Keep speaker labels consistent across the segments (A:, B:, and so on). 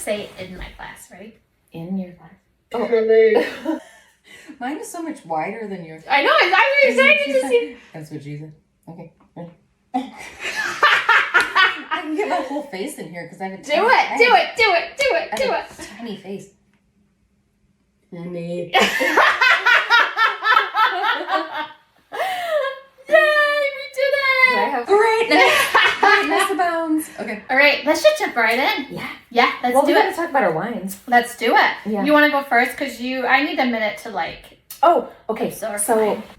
A: say in my glass, right?
B: In your glass.
C: Oh.
B: Mine is so much wider than yours.
A: I know, I'm excited to see.
B: That's what she said. Okay. Ready? I can get my whole face in here because I have a
A: Do it.
B: tiny face. Honey.
A: Yay, we did it!
B: Greatness abounds. Okay.
A: All right, let's just jump right in.
B: Yeah,
A: let's
B: well,
A: do
B: we
A: it.
B: gotta talk about our wines.
A: Let's do it.
B: Yeah.
A: You want to go first? Because I need a minute to
B: Oh, okay.
A: absorb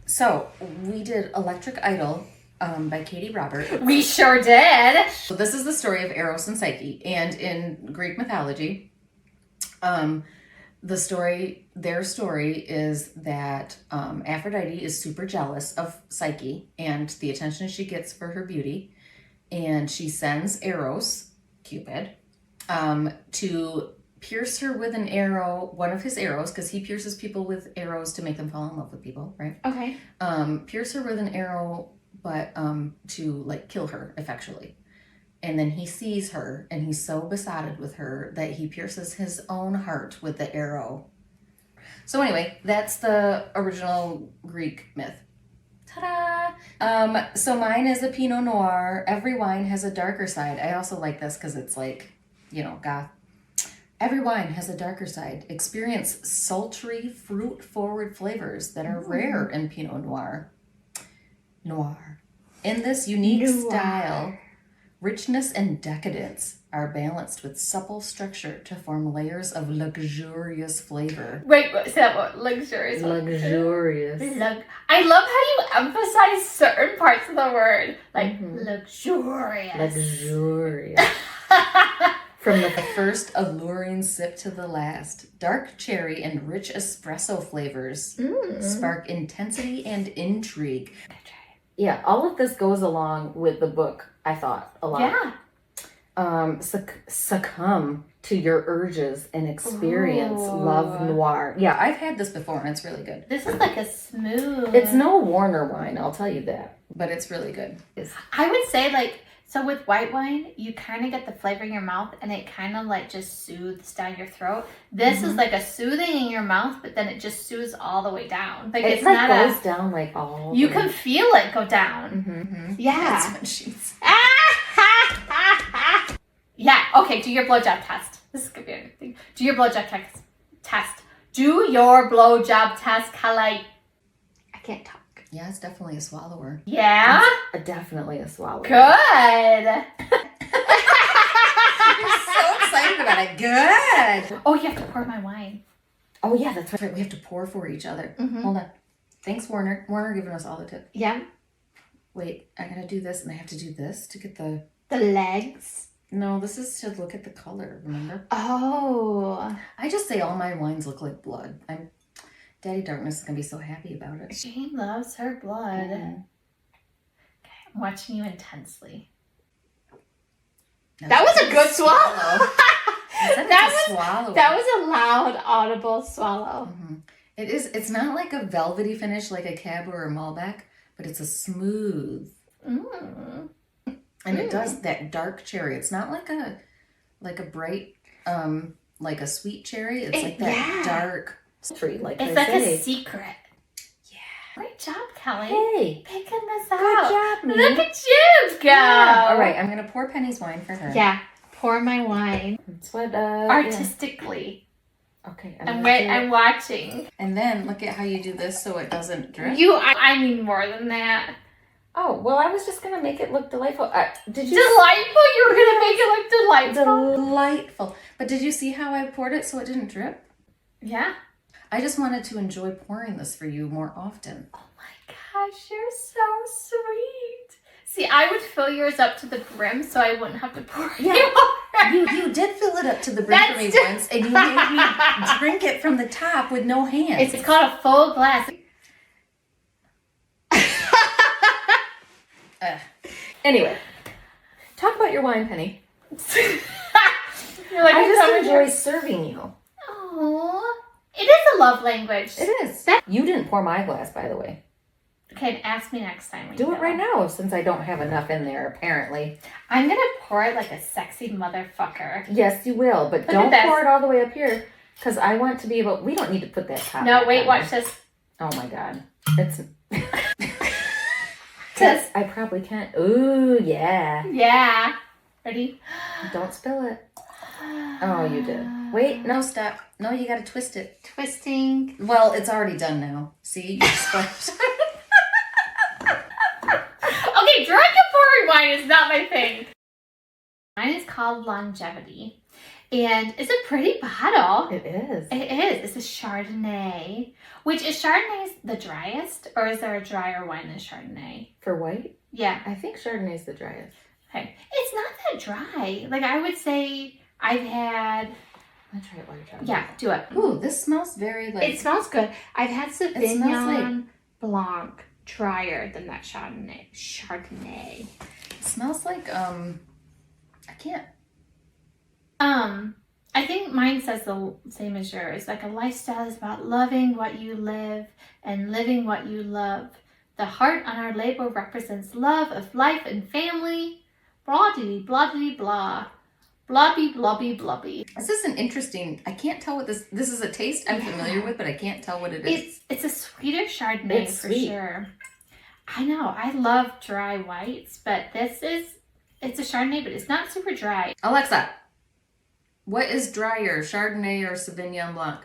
B: So
A: mine.
B: we did Electric Idol by Katee Robert.
A: We sure did.
B: So this is the story of Eros and Psyche, and in Greek mythology, their story is that Aphrodite is super jealous of Psyche and the attention she gets for her beauty, and she sends Eros, Cupid, to pierce her with an arrow, one of his arrows, because he pierces people with arrows to make them fall in love with people, right?
A: Okay.
B: Pierce her with an arrow, but to kill her effectually. And then he sees her, and he's so besotted with her that he pierces his own heart with the arrow. So anyway, that's the original Greek myth. Ta-da! So mine is a Pinot Noir. Every wine has a darker side. I also like this because it's goth. Every wine has a darker side. Experience sultry, fruit-forward flavors that are rare in Pinot Noir. In this unique style, richness and decadence are balanced with supple structure to form layers of luxurious flavor.
A: Wait, say that word. Luxurious.
B: Luxurious.
A: I love how you emphasize certain parts of the word. Luxurious.
B: Luxurious. From the first alluring sip to the last, dark cherry and rich espresso flavors spark intensity and intrigue. Yeah, all of this goes along with the book, I thought, a lot.
A: Yeah.
B: Succumb to your urges and experience love noir. Yeah, I've had this before and it's really good.
A: This is like a smooth.
B: It's no Warner wine, I'll tell you that. But it's really good.
A: I would say so with white wine, you kind of get the flavor in your mouth and it kind of just soothes down your throat. This is like a soothing in your mouth, but then it just soothes all the way down. It's not
B: goes down all
A: you
B: the
A: can feel it go down.
B: Mm-hmm.
A: Yeah.
B: That's when she's...
A: Yeah, okay, do your blowjob test. This is going to be a good thing. Do your blowjob test. Do your blowjob test, Calais. I can't talk.
B: Yeah, it's definitely a swallower.
A: Yeah?
B: It's definitely a swallower.
A: Good.
B: You're so excited about it. Good.
A: Oh, you have to pour my wine.
B: Oh, yeah, that's right. We have to pour for each other.
A: Mm-hmm.
B: Hold on. Thanks, Warner. Warner giving us all the tips.
A: Yeah.
B: Wait, I gotta do this, and I have to do this to get the
A: legs.
B: No, this is to look at the color, remember?
A: Oh.
B: I just say all my wines look like blood. Daddy Darkness is gonna be so happy about it.
A: She loves her blood.
B: Mm-hmm.
A: Okay, I'm watching you intensely.
B: That
A: was a good swallow.
B: Swallow.
A: That was a loud, audible swallow.
B: Mm-hmm. It is. It's not like a velvety finish like a Cab or a Malbec, but it's a smooth.
A: Mm.
B: And it does that dark cherry. It's not like a bright, like a sweet cherry. It's like that dark.
A: It's like a secret.
B: Yeah.
A: Great job, Kelly.
B: Hey.
A: Picking this
B: Good
A: out.
B: job, me.
A: Look at you go.
B: Yeah. All right, I'm going to pour Penny's wine for her.
A: Yeah. Pour my wine.
B: That's what,
A: artistically.
B: Yeah. Okay.
A: I'm watching.
B: And then look at how you do this so it doesn't drip.
A: I need more than that.
B: Oh, well, I was just going to make it look delightful.
A: Did you? Delightful? You were going to make it look delightful?
B: Delightful. But did you see how I poured it so it didn't drip?
A: Yeah.
B: I just wanted to enjoy pouring this for you more often.
A: Oh my gosh, you're so sweet. See, I would fill yours up to the brim so I wouldn't have to pour
B: You did fill it up to the brim for me once, and you made me drink it from the top with no hands.
A: It's called a full glass.
B: Anyway, talk about your wine, Penny.
A: You're like,
B: I just enjoy serving you.
A: Aww. It is a love language.
B: It is. You didn't pour my glass, by the way.
A: Okay, ask me next time. When
B: Do
A: you
B: it
A: go.
B: right now, since I don't have enough in there, apparently.
A: I'm going to pour it like a sexy motherfucker.
B: Yes, you will, but
A: Look at
B: don't
A: this.
B: pour it all the way up here, because I want to be able... We don't need to put that top
A: No,
B: back
A: wait,
B: on
A: watch
B: there.
A: this.
B: Oh my God. It's...
A: Yes.
B: I probably can't. Ooh, yeah.
A: Yeah. Ready?
B: Don't spill it. Oh, you did. Wait, no, stop. No, you gotta twist it.
A: Twisting.
B: Well, it's already done now. See? You splashed.
A: Okay, drunk and pouring wine is not my thing. Mine is called Longevity. And it's a pretty bottle.
B: It is.
A: It is. It's a Chardonnay. Which, is Chardonnay the driest? Or is there a drier wine than Chardonnay?
B: For white?
A: Yeah.
B: I think Chardonnay's the driest.
A: Okay. It's not that dry. Like, I would say I've had...
B: Let's try it while you're trying.
A: Yeah, do it.
B: Ooh, this smells very like...
A: It smells good. I've had
B: smells
A: Sauvignon Blanc drier than that Chardonnay.
B: It smells like, I can't...
A: I think mine says the same as yours. Like, a lifestyle is about loving what you live and living what you love. The heart on our label represents love of life and family. Blah-dee, blah-dee, blah. Blobby, blobby, blobby.
B: This is an interesting... I can't tell what this... This is a taste I'm familiar with, but I can't tell what it is.
A: It's a sweeter Chardonnay
B: It's
A: for
B: sweet.
A: sure. I know. I love dry whites, but it's a Chardonnay, but it's not super dry.
B: Alexa, what is drier, Chardonnay or Sauvignon Blanc?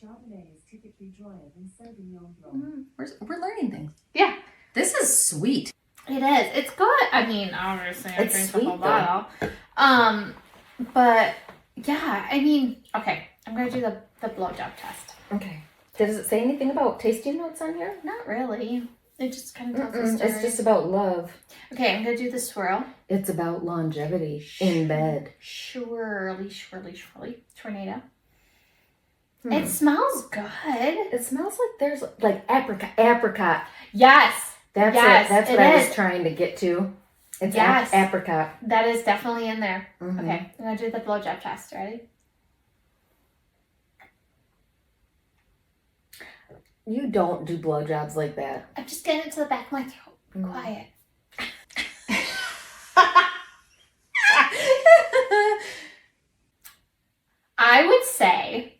C: Chardonnay is typically drier than Sauvignon Blanc.
B: We're learning things.
A: Yeah.
B: This is sweet.
A: It is. It's good. I mean, obviously, I
B: It's
A: drink
B: sweet,
A: the whole bottle. But yeah, I mean, okay. I'm gonna do the blowjob test.
B: Okay. Does it say anything about tasting notes on here?
A: Not really. It just kind of tells the story.
B: It's just about love.
A: Okay, I'm gonna do the swirl.
B: It's about longevity in bed.
A: Swirly. Tornado. It smells good.
B: It smells like there's like apricot.
A: Yes.
B: That's
A: Yes,
B: it. That's
A: it
B: what I
A: is.
B: was trying to get to. It's
A: Yes.
B: apricot.
A: That is definitely in there.
B: Mhm.
A: Okay, I'm gonna do the blowjob test. Ready?
B: You don't do blowjobs like that.
A: I'm just getting it to the back of my throat.
B: Mm.
A: Quiet. I would say.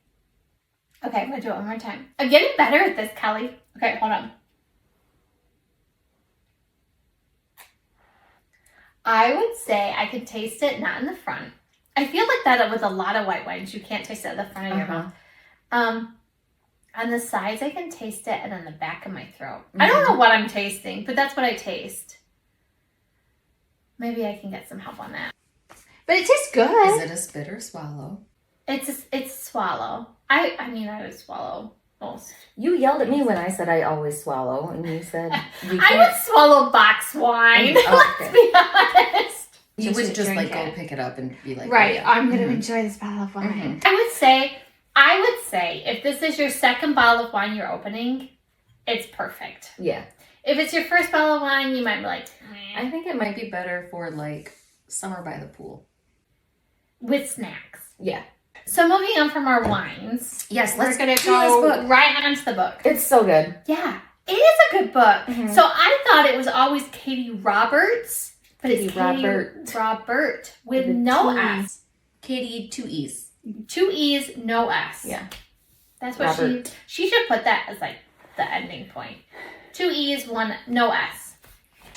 A: Okay, I'm gonna do it one more time. I'm getting better at this, Kelly. Okay, hold on. I would say I could taste it not in the front. I feel like that with a lot of white wines, you can't taste it at the front of your mouth. On the sides, I can taste it, and on the back of my throat. I don't know what I'm tasting, but that's what I taste. Maybe I can get some help on that. But it tastes good.
B: Is it a spit or swallow?
A: It's swallow. I mean, I would swallow most.
B: You yelled at me when I said I always swallow, and you said you
A: I would swallow box wine.
B: Oh,
A: Let's be honest.
B: You would just
A: drink
B: like go
A: it.
B: pick it up and be like,
A: Right,
B: oh, yeah.
A: I'm gonna
B: Mhm.
A: enjoy this bottle of wine.
B: Mhm.
A: I would say if this is your second bottle of wine you're opening, it's perfect.
B: Yeah.
A: If it's your first bottle of wine, you might be like,
B: I think it might be better for like summer by the pool.
A: with snacks.
B: Yeah.
A: So moving on from our wines,
B: Yes,
A: we're
B: let's
A: gonna
B: do
A: go
B: this book.
A: right onto the book.
B: It's so good.
A: Yeah, it is a good book.
B: Mhm.
A: So I thought it was always Katee Roberts, but it's
B: Katee
A: Katee Robert with
B: With
A: no
B: two
A: S.
B: Katie, 2 E's.
A: 2 E's, no S.
B: Yeah.
A: That's what
B: Robert.
A: she should put that as like the ending point. 2 E's, no S.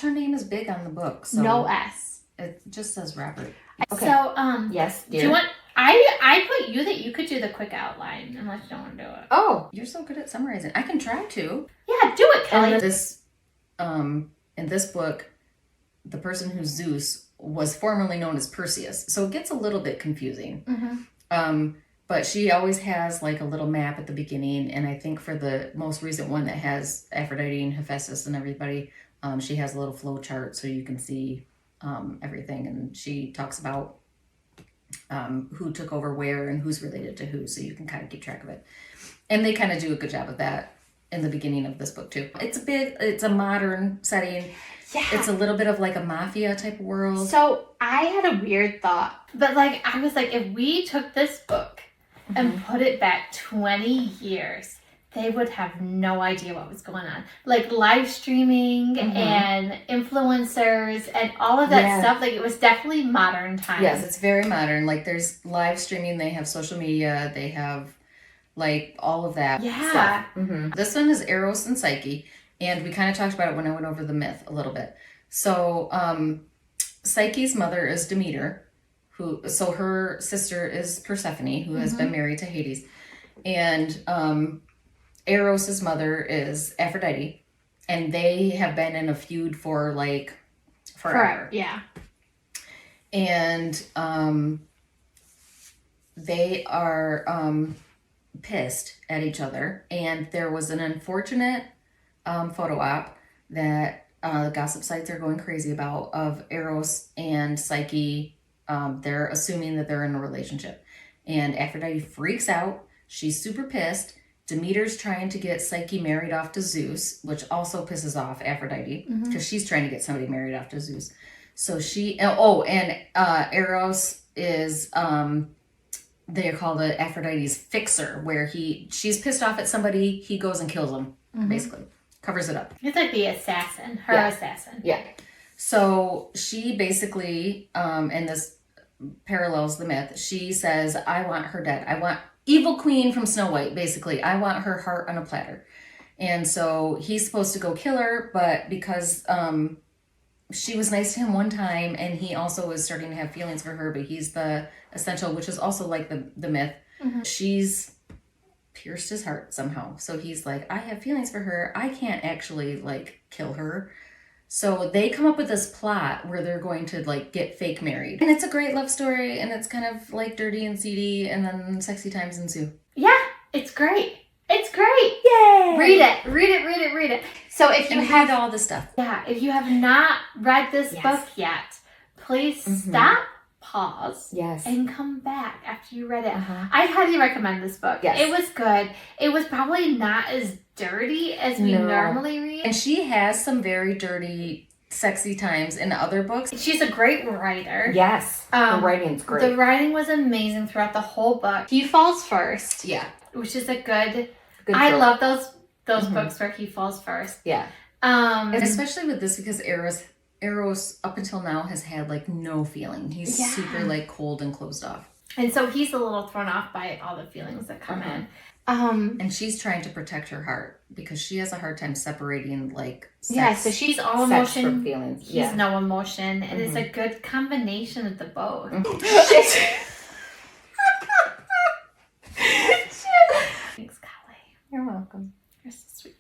B: Her name is big on the book, so
A: No S.
B: it just says Robert.
A: So
B: Yes,
A: do
B: dear.
A: you want I put you that you could do the quick outline unless you don't want to do it.
B: Oh, you're so good at summarizing. I can try to.
A: Yeah, do it, Kelly.
B: And in this book, the person who's Zeus was formerly known as Perseus, so it gets a little bit confusing. But she always has like a little map at the beginning, and I think for the most recent one that has Aphrodite and Hephaestus and everybody, she has a little flow chart so you can see everything, and she talks about who took over where and who's related to who, so you can kind of keep track of it. And they kind of do a good job of that in the beginning of this book too. It's a modern setting.
A: Yeah.
B: It's a little bit of like a mafia type of world.
A: So I had a weird thought, but like I was like, if we took this book and put it back 20 years, they would have no idea what was going on. Like live streaming and influencers and all of that stuff. Like it was definitely modern times.
B: Yes, it's very modern. Like there's live streaming, they have social media, they have like all of that stuff. This one is Eros and Psyche, and we kind of talked about it when I went over the myth a little bit. So Psyche's mother is Demeter, so her sister is Persephone, who has been married to Hades, and Eros's mother is Aphrodite, and they have been in a feud for like forever.
A: Yeah.
B: And they are pissed at each other, and there was an unfortunate photo op that gossip sites are going crazy about of Eros and Psyche. They're assuming that they're in a relationship, and Aphrodite freaks out. She's super pissed. Demeter's trying to get Psyche married off to Zeus, which also pisses off Aphrodite because she's trying to get somebody married off to Zeus. So Eros is they call it Aphrodite's fixer, where she's pissed off at somebody, he goes and kills them, basically covers it up.
A: It's like the assassin, her assassin.
B: Yeah. So she basically, and this parallels the myth. She says, "I want her dead. I want evil queen from Snow White, basically. I want her heart on a platter." And so he's supposed to go kill her, but because she was nice to him one time, and he also was starting to have feelings for her, but he's the essential, which is also like the myth. She's pierced his heart somehow. So he's like, I have feelings for her. I can't actually like kill her. So they come up with this plot where they're going to like get fake married. And it's a great love story, and it's kind of like dirty and seedy, and then sexy times ensue.
A: Yeah, it's great. It's great.
B: Yay!
A: Read it. Read it, read it, read it. So if you
B: have all the stuff.
A: Yeah, if you have not read this book yet, please stop, pause, and come back after you read it. I highly recommend this book.
B: Yes.
A: It was good. It was probably not as dirty as we normally read.
B: And she has some very dirty, sexy times in other books.
A: She's a great writer.
D: Yes. The writing's great.
A: The writing was amazing throughout the whole book. He falls first.
B: Yeah.
A: Which is a good
D: I
A: love those books where he falls first.
D: Yeah.
B: And especially with this, because Eros up until now has had like no feeling. He's super like cold and closed off.
A: And so he's a little thrown off by all the feelings that come in.
B: And she's trying to protect her heart because she has a hard time separating like sex.
A: Yeah, so she's all
D: Sex
A: emotion.
D: from feelings.
A: He's no emotion. And it's a good combination of the both. Thanks, Golly.
D: You're welcome.
A: You're so sweet.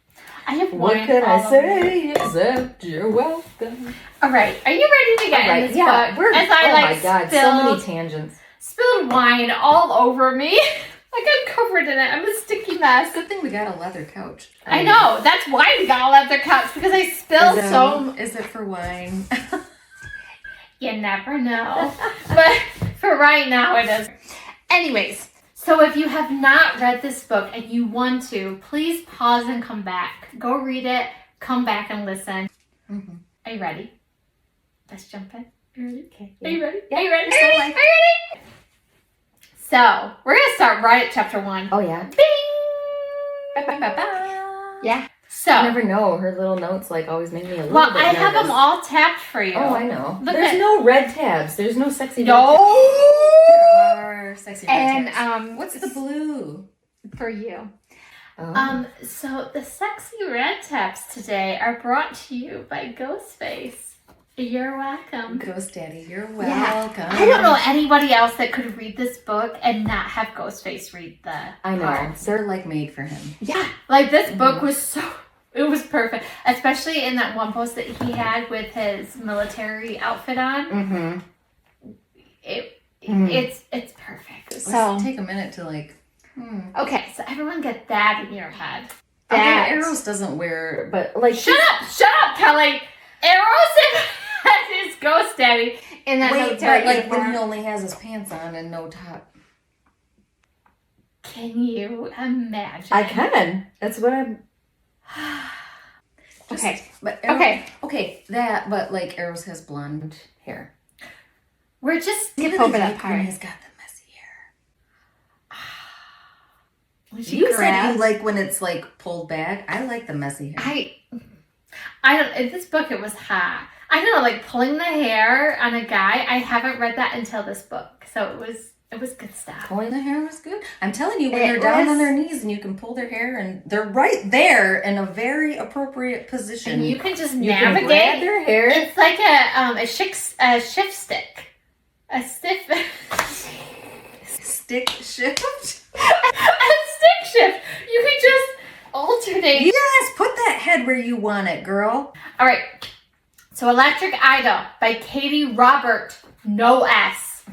A: I have
D: What
A: wine
D: could
A: all
D: I
A: over me.
D: say except you're welcome?
A: All right, are you ready to get in this book?
D: We're,
A: As I,
D: oh
A: like,
D: my god, so
A: spilled-
D: many tangents.
A: Spilled wine all over me. Like I'm covered in it. I'm a sticky mess.
B: Good thing we got a leather couch.
A: I know. That's why we got a leather couch, because I spilled
B: Is it for wine?
A: You never know. But for right now, it is. Anyways, so if you have not read this book and you want to, please pause and come back. Go read it. Come back and listen. Are you ready? Let's jump in. You ready?
D: Okay.
A: Are you ready? Are you ready? Are you ready? Are you ready? So, we're going to start right at chapter 1.
D: Oh yeah.
A: Bing!
B: Ba-ba-ba-ba.
A: Yeah. So,
D: I never know. Her little notes like always make me a little
A: well,
D: bit
A: I have
D: nervous.
A: them all tapped for you.
D: Oh, I know.
A: Look
D: There's
A: at-
D: no red tabs. There's no sexy red
A: No!
B: There are sexy
A: And,
B: red what's the blue?
A: for you.
D: tabs.
A: So the sexy red taps today are brought to you by Ghostface. You're welcome.
B: Ghost Daddy, you're
A: Yeah.
B: welcome.
A: I don't know anybody else that could read this book and not have Ghostface read the
D: I know.
A: parts.
B: They're like made for him.
A: Yeah, like this book was it was perfect. Especially in that one post that he had with his military outfit on.
D: Mm-hmm.
A: It's perfect.
B: Let's
A: So
B: take a minute to like.
A: okay, so everyone get that in your head.
B: Although
A: That
B: Eros doesn't wear.
D: But like,
A: Shut up, Kelly. Eros and his ghost daddy in that
B: Wait,
A: military
B: but like
A: uniform.
B: when he only has his pants on and no top.
A: Can you imagine?
D: I can. That's what I'm.
A: Okay.
B: But
A: Okay.
B: that. But like Eros has blonde hair.
A: We're just skip
B: Even
A: over
B: the
A: that
B: Viper
A: part.
B: has got the messy hair.
A: She
B: You said
A: grabs.
B: you like when it's like pulled back. I like the messy hair.
A: I don't. In this book, it was hot. I don't know, like pulling the hair on a guy. I haven't read that until this book, so it was good stuff.
B: Pulling the hair was good. I'm telling you, when
A: It
B: they're down
A: was-
B: on their knees and you can pull their hair and they're right there in a very appropriate position.
A: And you can just
D: You can grab
A: navigate.
D: their hair.
A: It's like a shift stick, a stiff
B: Stick shift.
A: a stick shift. You can just alternate.
B: Yes, put that head where you want it, girl.
A: All right. So Electric Idol by Katee Robert. No S.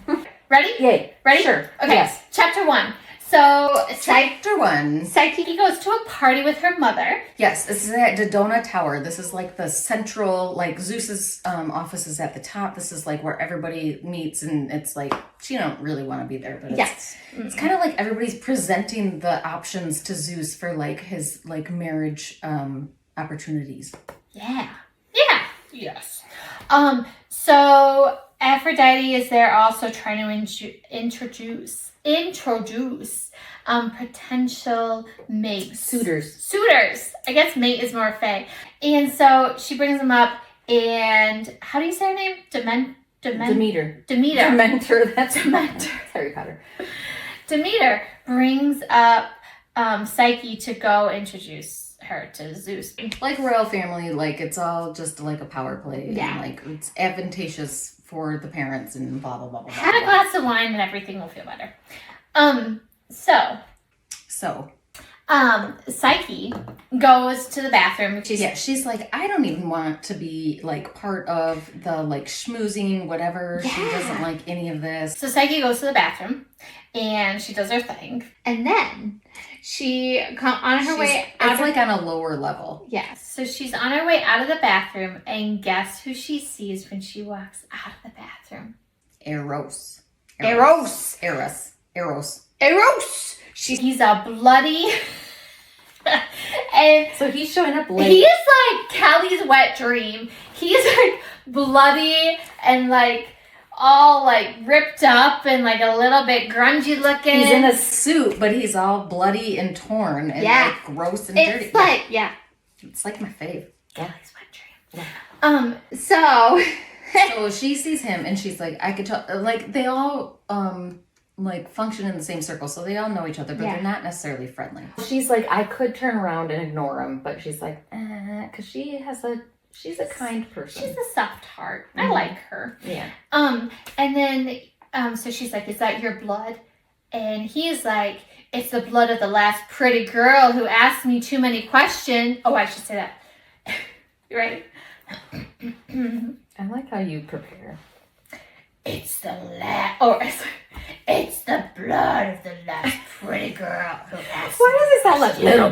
A: Ready?
D: Yay.
A: Ready?
D: Sure.
A: Okay.
D: Yes.
A: Chapter 1. So
B: Chapter 1.
A: Psyche goes to a party with her mother.
B: Yes, this is at Dodona Tower. This is like the central, like Zeus's office is at the top. This is like where everybody meets, and it's like she don't really want to be there, but it's kind of like everybody's presenting the options to Zeus for like his like marriage opportunities.
A: Yeah. Yeah. Yes. So Aphrodite is there also trying to introduce potential mates. Suitors. I guess mate is more fey. And so she brings them up, and how do you say her name?
D: Demeter.
A: Demeter.
D: That's
A: Demeter.
D: Harry Potter.
A: Demeter brings up Psyche to go introduce her to Zeus.
B: Like royal family, like it's all just like a power play.
A: Yeah.
B: And like it's advantageous for the parents and blah blah blah blah.
A: Have a
B: blah.
A: glass of wine and everything will feel better.
B: So
A: Psyche goes to the bathroom.
B: she's like, I don't even want to be like part of the like schmoozing, whatever. She
A: Yeah.
B: doesn't like any of this.
A: So Psyche goes to the bathroom and she does her thing. And then on her way out.
B: It's like on a lower level.
A: Yes. So she's on her way out of the bathroom, and guess who she sees when she walks out of the bathroom?
B: Eros. He's
A: He's a bloody. And
D: So he's showing up
A: he
D: late.
A: is like Kelly's wet dream. He's like bloody and like all like ripped up and like a little bit grungy looking.
B: He's in a suit, but he's all bloody and torn and
A: Yeah.
B: like gross and dirty.
A: It's like
B: It's like my fave.
A: Kelly's wet dream. So
B: So she sees him and she's like, I could tell, like they all like function in the same circle, so they all know each other, but
A: Yeah.
B: they're not necessarily friendly.
D: She's like, I could turn around and ignore him, but she's like, because she's a kind person.
A: she's a soft heart. I
D: Mhm.
A: like her.
D: Yeah.
A: And then so she's like, is that your blood? And he's like, it's the blood of the last pretty girl who asked me too many questions. Oh, I should say that. You ready?
D: I like how you prepare.
A: It's the blood of the last pretty girl who asked me.
D: Why does it sound like
B: Little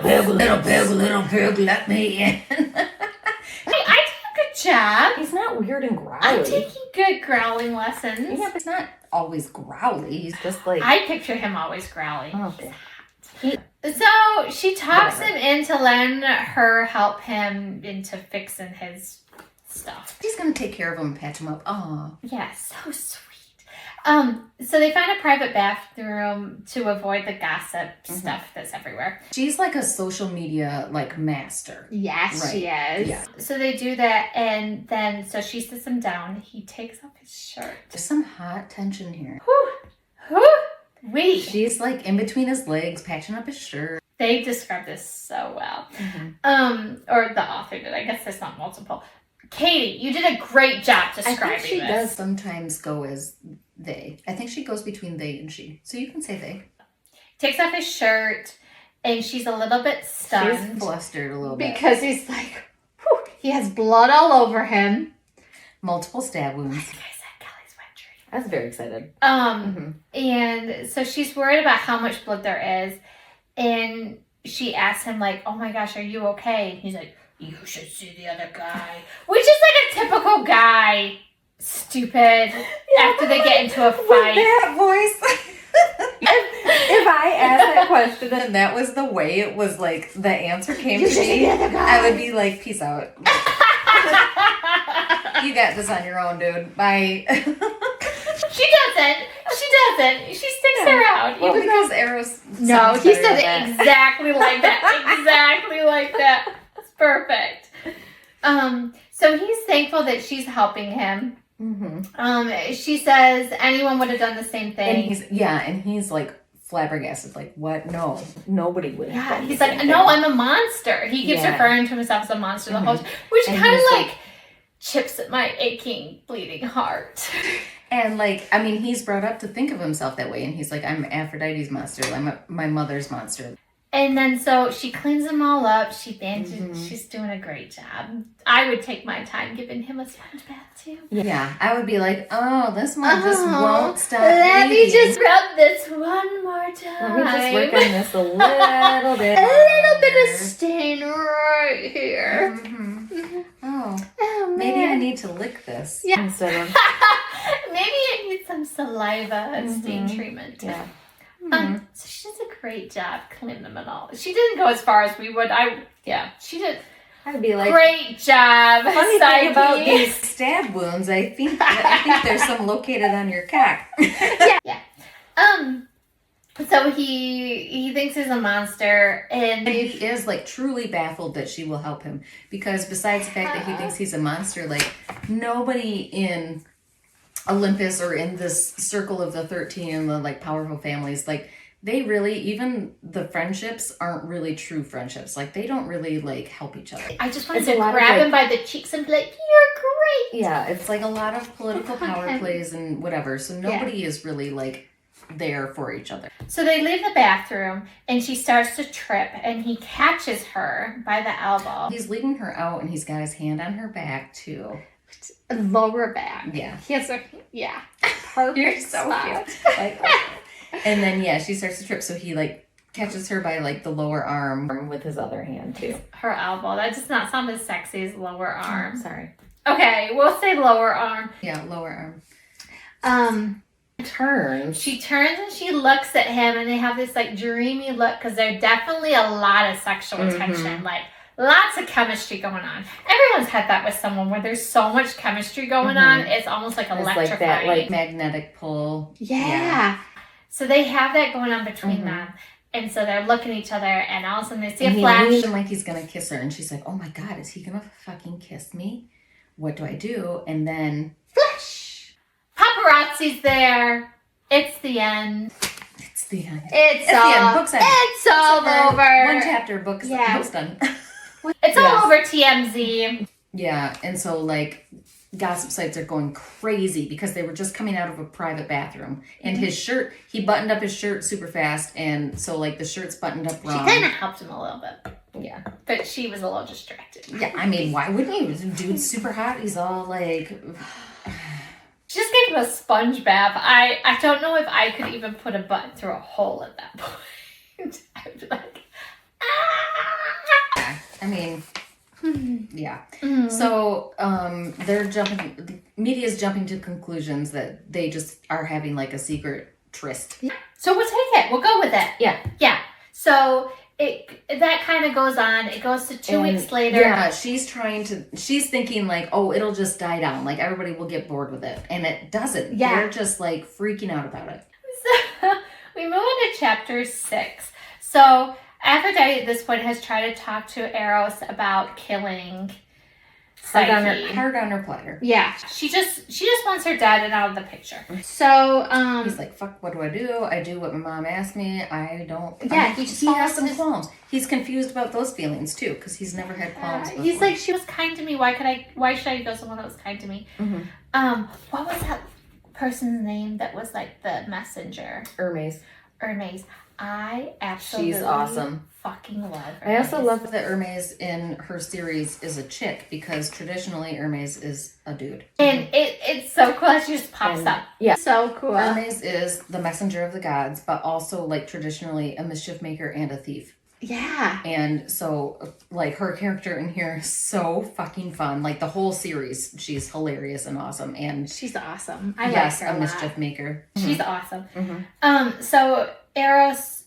B: pig, let me in.
A: Hey, I did a good job.
D: He's not weird and growly.
A: I'm taking good growling lessons.
B: Yeah, but it's not always growly.
D: He's just like,
A: I picture him always growling.
D: okay.
A: So she talks
D: Whatever.
A: him into letting her help him into fixing his stuff.
B: She's gonna take care of him and patch him up. Aw.
A: Yeah, so sweet. So they find a private bathroom to avoid the gossip stuff that's everywhere.
B: She's like a social media like master.
A: Yes,
B: Right.
A: she is.
B: Yeah.
A: So they do that, and then so she sits him down. He takes off his shirt.
B: There's some hot tension here.
A: Wait,
B: She's like in between his legs, patching up his shirt.
A: they describe this so well.
D: Mhm.
A: Or the author did. I guess there's not multiple. Katie, you did a great job
B: I
A: describing
B: think she
A: this.
B: does sometimes go as they. I think she goes between they and she. So you can say they.
A: Takes off his shirt, and she's a little bit
B: She's
A: stunned
B: flustered a little bit.
A: because he's like, whew, he has blood all over him.
B: Multiple stab wounds.
A: Like I said, Kelly's wet dream.
D: I was very excited.
A: And so she's worried about how much blood there is, and she asks him like, "Oh my gosh, are you okay?" And he's like, "You should see the other guy," which is like a typical guy, stupid. After they get into a
B: With
A: fight,
B: that voice.
D: If I asked that question,
B: And that was the way it was like the answer came to me. I would be like, peace out. You got this on your own, dude. Bye.
A: she doesn't. She sticks around.
B: Well,
A: even though-
B: because Eros
A: No,
D: Sounds
A: he
D: better
A: said
D: than
A: it
D: that.
A: exactly like that. Exactly like that. It's perfect. So he's thankful that she's helping him. She says anyone would have done the same thing.
B: And he's like flabbergasted, like, what? No.
D: Nobody would have.
A: Yeah,
D: done
A: he's
D: the
A: like,
D: same
A: no,
D: thing.
A: I'm a monster. He keeps
D: Yeah.
A: referring to himself as a monster the whole time, which
B: And
A: kind of
B: he's
A: like chips at my aching, bleeding heart.
B: And like, I mean, he's brought up to think of himself that way, and he's like, I'm Aphrodite's monster, I'm my mother's monster.
A: And then so she cleans them all up. She bandages. She's doing a great job. I would take my time giving him a sponge bath too.
B: Yeah, I would be like, oh, this one just won't stop
A: Let me
B: bleeding.
A: just rub this one more time.
D: Let me just work on this a little bit.
A: A little bit of stain right here.
B: Oh,
A: Oh,
B: maybe I
A: man.
B: need to lick this.
A: Yeah.
D: Instead of
A: Maybe it needs some saliva and stain treatment.
D: yeah.
A: So she does a great job cleaning them and all. She didn't go as far as we would. She did
D: I'd be like,
A: great job.
D: funny
A: Psyche.
D: thing about these.
B: Stab wounds, I think there's some located on your cock.
A: Yeah. So he thinks he's a monster, and
B: And he is like truly baffled that she will help him, because besides the fact that he thinks he's a monster, like nobody in Olympus or in this circle of the 13 and the like powerful families, like they really, even the friendships aren't really true friendships. Like they don't really like help each other.
A: I just wanted
D: It's a
A: to
D: lot of,
A: grab
D: like-
A: him by the cheeks and be like, "You're great."
D: Yeah,
B: It's like a lot of political power
A: Okay.
B: plays and whatever. So nobody is really like there for each other.
A: So they leave the bathroom, and she starts to trip, and he catches her by the elbow,
B: He's leading her out, and he's got his hand on her back too.
A: lower back.
B: Yeah.
A: He has a perfect
B: You're so
A: spot.
B: cute. Like, and then she starts to trip, so he like catches her by like the lower arm.
D: with his other hand too.
A: Her elbow. That does not sound as sexy as lower arm.
D: Sorry.
A: Okay, we'll say lower arm.
B: Yeah, lower arm.
D: Turns.
A: She turns and she looks at him, and they have this like dreamy look, because there's definitely a lot of sexual tension, like lots of chemistry going on. Everyone's had that with someone where there's so much chemistry going on, it's almost like
D: It's
A: electrifying.
D: like that, like
B: Magnetic pull.
A: yeah. So they have that going on between them, and so they're looking at each other, and all of a sudden they see
B: And
A: a
B: he
A: flash.
B: leans in like he's gonna kiss her, and she's like, "Oh my god, is he gonna fucking kiss me? What do I do?" And then
A: Flash! Paparazzi's there. It's the end.
B: it's the end.
A: It's
B: the
A: all.
B: end. Book's end.
A: It's all over.
B: One chapter. Book's done.
A: It's all over TMZ.
B: Yeah, and so like gossip sites are going crazy because they were just coming out of a private bathroom, and his shirt, he buttoned up his shirt super fast, and so like the shirt's buttoned up
A: She
B: wrong.
A: kind of helped him a little bit,
D: yeah.
A: but she was a little distracted.
B: Yeah, I mean, why wouldn't he? The dude's super hot. He's all like,
A: She just gave him a sponge bath. I don't know if I could even put a button through a hole at that point. I'd be like, ah!
B: I mean, yeah.
A: Mm.
B: So they're jumping. The media's jumping to conclusions that they just are having like a secret tryst.
A: So we'll take it. We'll go with it.
D: Yeah.
A: Yeah. So that kind of goes on. It goes to 2
B: And,
A: weeks later.
B: Yeah, she's thinking like, oh, it'll just die down. Like everybody will get bored with it. And it doesn't.
A: Yeah.
B: They're just like freaking out about it.
A: So we move into chapter 6. So Aphrodite at this point has tried to talk to Eros about killing Psyche.
B: Hard on her platter.
A: Yeah. She just wants her dead and out of the picture. So
B: He's like, fuck, what do? I do what my mom asked me. I don't.
A: Yeah, he just
B: has
A: follows
B: some
A: his-
B: qualms. He's confused about those feelings too, because he's never had qualms before.
A: he's like, she was kind to me. Why should I go someone that was kind to me? What was that person's name that was like the messenger?
D: Hermes.
A: Hermes. I absolutely
B: She's awesome.
A: fucking love Hermes.
B: I also love that Hermes in her series is a chick, because traditionally Hermes is a dude.
A: And it's so cool. She just pops
D: And-
A: up.
D: yeah.
A: So cool.
B: Hermes is the messenger of the gods, but also like traditionally a mischief maker and a thief.
A: Yeah.
B: And so like her character in here is so fucking fun. Like the whole series, she's hilarious and awesome. And
A: She's awesome. I
B: yes,
A: like her
B: a
A: a
B: mischief
A: lot.
B: maker.
A: She's awesome.
D: Mhm.
A: So Eros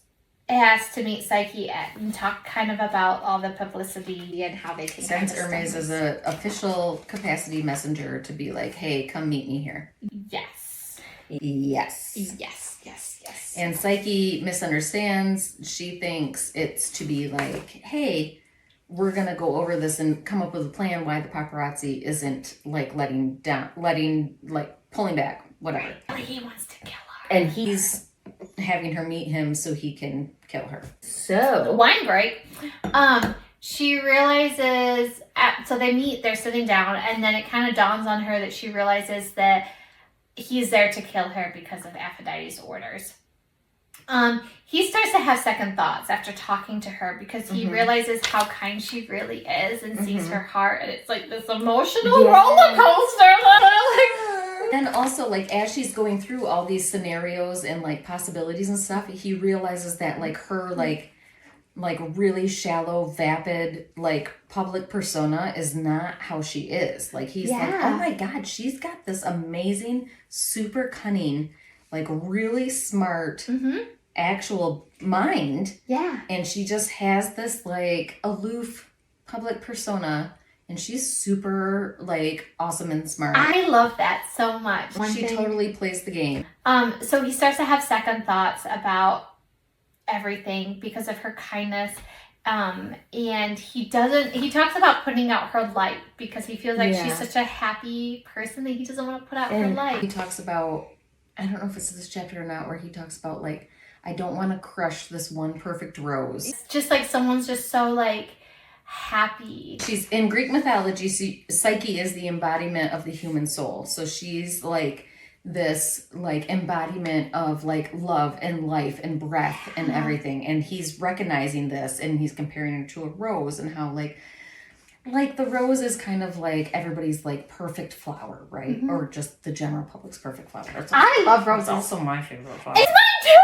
A: has to meet Psyche and talk kind of about all the publicity and how they can kind
B: Sends
A: of
B: Hermes
A: stem
B: as an official capacity messenger to be like, hey, come meet me here.
A: Yes.
B: Yes.
A: Yes. Yes. Yes.
B: And Psyche misunderstands. She thinks it's to be like, hey, we're gonna go over this and come up with a plan why the paparazzi isn't like pulling back, whatever.
A: Like he wants to kill her.
B: And he's having her meet him so he can kill her.
D: So
A: Wine break. She realizes, so they meet, they're sitting down, and then it kind of dawns on her that she realizes that he's there to kill her because of Aphrodite's orders. He starts to have second thoughts after talking to her because he realizes how kind she really is and sees her heart, and it's like this emotional roller coaster.
B: And also, like, as she's going through all these scenarios and like possibilities and stuff, he realizes that like her like really shallow, vapid, like public persona is not how she is. Like he's like, oh my God, she's got this amazing, super cunning, like really smart, actual mind.
A: Yeah.
B: And she just has this like aloof public persona, and she's super like awesome and smart.
A: I love that so much.
B: She totally plays the game.
A: So he starts to have second thoughts about everything because of her kindness. And he talks about putting out her light because he feels like she's such a happy person that he doesn't want to put out her light.
B: He talks about, I don't know if it's this chapter or not, where he talks about like, I don't want to crush this one perfect rose.
A: It's just like someone's just so like happy.
B: She's in Greek mythology, Psyche is the embodiment of the human soul. So she's like this like embodiment of like love and life and breath and everything. And he's recognizing this, and he's comparing her to a rose, and how like the rose is kind of like everybody's like perfect flower, right? Or just the general public's perfect flower.
A: I love roses.
B: It's also my favorite flower.
A: It's mine too!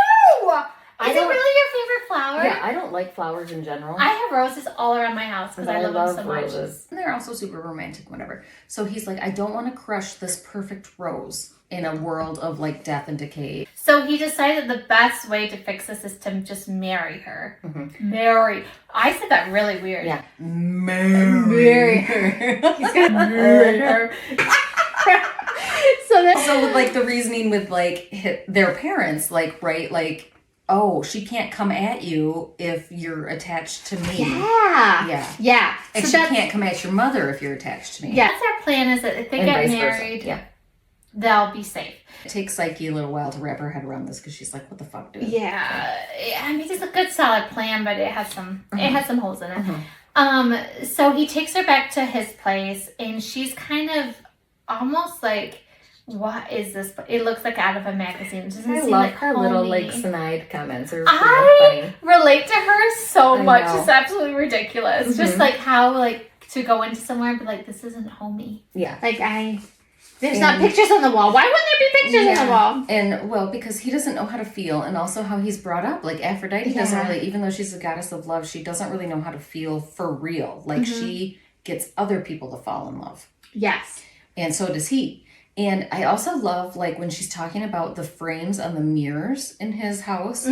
A: Is it really your favorite flower?
D: yeah, I don't like flowers in general.
A: I have roses all around my house because I love them so much.
D: roses.
B: And they're also super romantic, whatever. So he's like, I don't want to crush this perfect rose in a world of like death and decay.
A: So he decided the best way to fix this is to just marry her. Marry. I said that really weird.
D: Yeah.
B: Marry her.
A: He's gonna marry her.
B: So with like the reasoning with like their parents, like, right, like, oh, she can't come at you if you're attached to me.
A: Yeah.
B: And
A: So
B: she
A: that's-
B: can't come at your mother if you're attached to me.
A: Yeah, that's our plan, is that if they
D: And
A: get
D: vice versa.
A: married,
D: Yeah.
A: they'll be safe.
B: It takes Psyche a little while to wrap her head around this because she's like, what the fuck, dude?
A: Yeah. I mean, it's a good solid plan, but it has some holes in it. So he takes her back to his place, and she's kind of almost like, what is this? It looks like out of a magazine. It doesn't
D: I
A: seem
D: love
A: like
D: her little
A: homey.
D: like snide comments. Are
A: I relate to her so
D: I
A: much.
D: know.
A: It's absolutely ridiculous. Just like how like to go into somewhere and be like, this isn't homey.
D: Yeah.
A: Like there's not pictures on the wall. Why wouldn't there be pictures on the wall?
B: And well, because he doesn't know how to feel, and also how he's brought up. Like Aphrodite doesn't really, even though she's a goddess of love, she doesn't really know how to feel for real. Like she gets other people to fall in love.
A: Yes.
B: And so does he. And I also love like when she's talking about the frames on the mirrors in his house,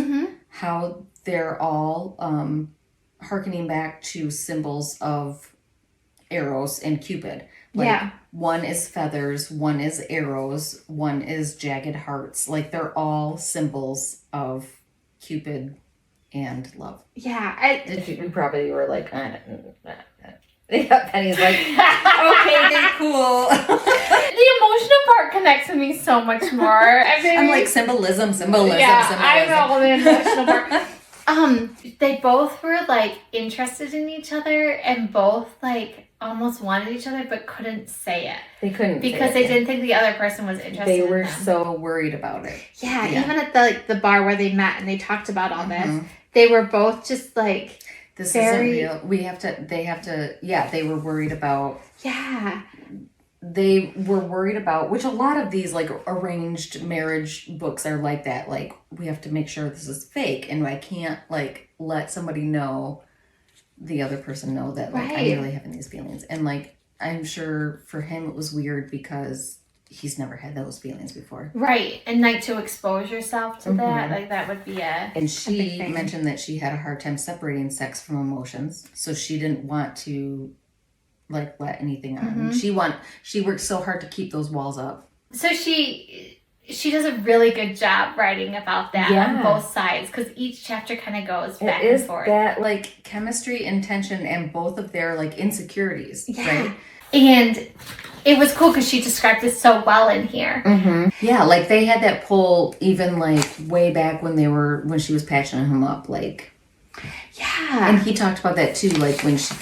B: how they're all hearkening back to symbols of Eros and Cupid. Like one is feathers, one is arrows, one is jagged hearts. Like they're all symbols of Cupid and love.
A: Yeah.
D: You probably were like, yeah, Penny's like, okay, they're cool.
A: The emotional part connects with me so much more. I mean,
B: I'm like symbolism.
A: Yeah, I know the emotional part. They both were like interested in each other, and both like almost wanted each other, but couldn't say it.
D: They couldn't
A: because they didn't think the other person was interested.
B: They were
A: in them.
B: so worried about it.
A: Yeah, even at the bar where they met and they talked about all this, they were both just like,
B: this
A: very...
B: isn't real. They were worried about.
A: Yeah.
B: They were worried about, which a lot of these like arranged marriage books are like that. Like, we have to make sure this is fake, and I can't like let somebody know, the other person know that like I'm really having these feelings. And like, I'm sure for him it was weird because he's never had those feelings before.
A: Right. And like to expose yourself to that, like that would be
B: And she mentioned that she had a hard time separating sex from emotions. So she didn't want to like let anything on. She worked so hard to keep those walls up.
A: So she she does a really good job writing about that on both sides, because each chapter kind of goes back and forth.
B: That like chemistry and tension and both of their like insecurities, right?
A: And it was cool because she described this so well in here.
B: Yeah, like they had that pull even like way back when she was patching him up, like.
A: Yeah.
B: And he talked about that too, like when she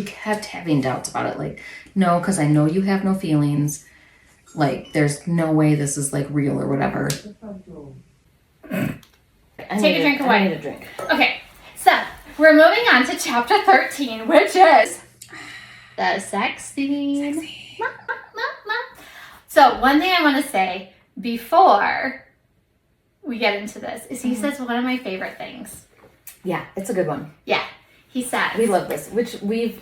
B: kept having doubts about it, like, no, because I know you have no feelings. Like, there's no way this is like real or whatever.
A: Take a drink of wine.
D: I need a drink.
A: Okay, so we're moving on to chapter 13, which is the sex scene. So one thing I want to say before we get into this is he says one of my favorite things.
D: Yeah, it's a good one.
A: Yeah, he says.
D: We love this, which we've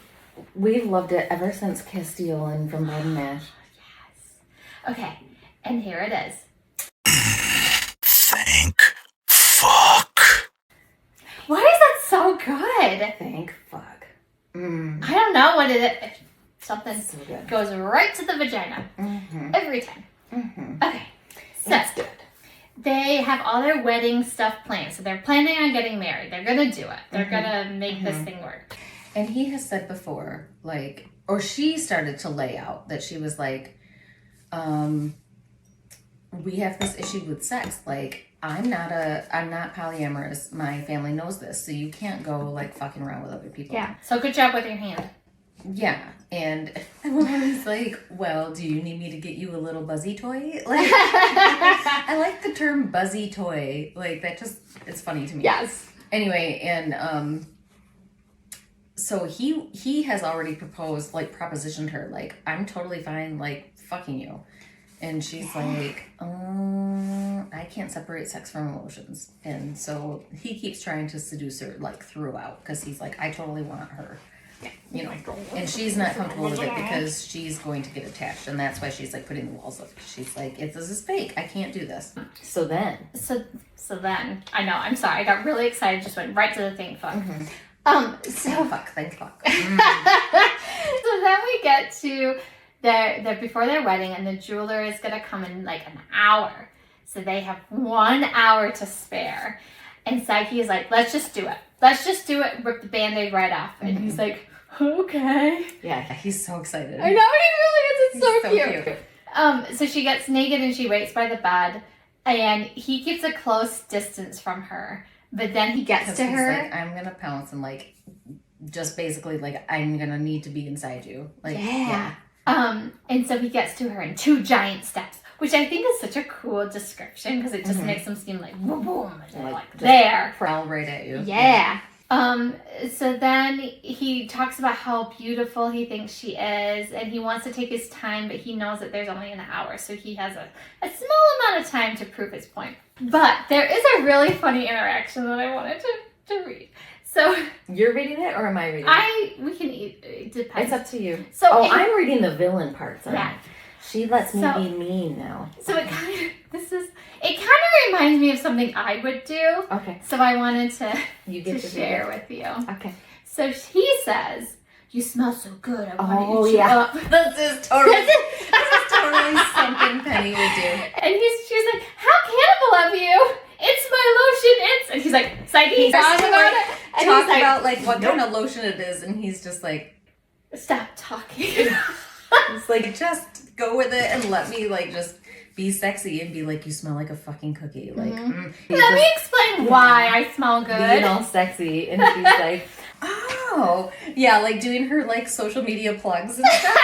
D: loved it ever since Castile and From Blood and Ash.
A: Okay, and here it is.
E: Thank fuck.
A: Why is that so good?
D: Thank fuck.
A: I don't know what it is. Something
D: So good.
A: goes right to the vagina. Every time. Okay, so
D: That's good.
A: they have all their wedding stuff planned. So they're planning on getting married. They're going to do it. They're going to make this thing work.
B: And he has said before, like, or she started to lay out that she was like, we have this issue with sex. Like, I'm not polyamorous. My family knows this. So you can't go like fucking around with other people.
A: Yeah. So good job with your hand.
B: Yeah. And I was like, well, do you need me to get you a little buzzy toy? Like, I like the term buzzy toy. Like, that just, it's funny to me.
A: Yes.
B: Anyway, and so he has already proposed, like, propositioned her, like, I'm totally fine, like, fucking you. And she's like, I can't separate sex from emotions. And so he keeps trying to seduce her, like, throughout, because he's like, I totally want her. You know, and she's not comfortable with it because she's going to get attached, and that's why she's like putting the walls up. She's like, this is fake. I can't do this.
D: So then.
A: So then, I know, I'm sorry. I got really excited. Just went right to the thing. Fuck.
B: Thank fuck.
A: So then we get to their before their wedding, and the jeweler is gonna come in like an hour. So they have 1 hour to spare, and Psyche is like, let's just do it. Let's just do it. Rip the Band-Aid right off. And he's like, okay.
D: Yeah.
B: He's so excited.
A: I know, he really is. It's so
B: He's
A: cute. So she gets naked and she waits by the bed, and he keeps a close distance from her. But then he gets to
B: He's
A: her.
B: like, I'm gonna pounce and like, just basically like, I'm gonna need to be inside you. Like,
A: Yeah. And so he gets to her in 2 giant steps, which I think is such a cool description because it just makes them seem like boom, boom, and they're like there.
B: Prowl right at you.
A: Yeah. So then he talks about how beautiful he thinks she is, and he wants to take his time, but he knows that there's only an hour, so he has a small amount of time to prove his point. But there is a really funny interaction that I wanted to read. So
D: You're reading it or am I reading it?
A: we can eat. It depends.
D: It's up to you.
A: So
D: I'm reading the villain parts.
A: Yeah.
D: She lets me
A: So-
D: be mean now.
A: So it kind of reminds me of something I would do.
D: Okay.
A: So I wanted to
D: You get to
A: share
D: read
A: with you.
D: it. Okay.
A: So he says, "You smell so good. I want
D: Oh,
A: to eat you
D: yeah.
A: up."
B: This is totally something Penny would do.
A: And she's like, "How cannibal of you? It's my lotion. And he's like, Psyche, talk about it." And
B: Talk
A: he's like,
B: about like what kind of lotion it is, and he's just like,
A: "Stop talking."
B: it's like, just go with it and let me like just be sexy and be like, you smell like a fucking cookie. Like,
A: Let me explain why I smell good.
D: being all sexy, and she's like,
B: oh, yeah, like doing her like social media plugs and stuff.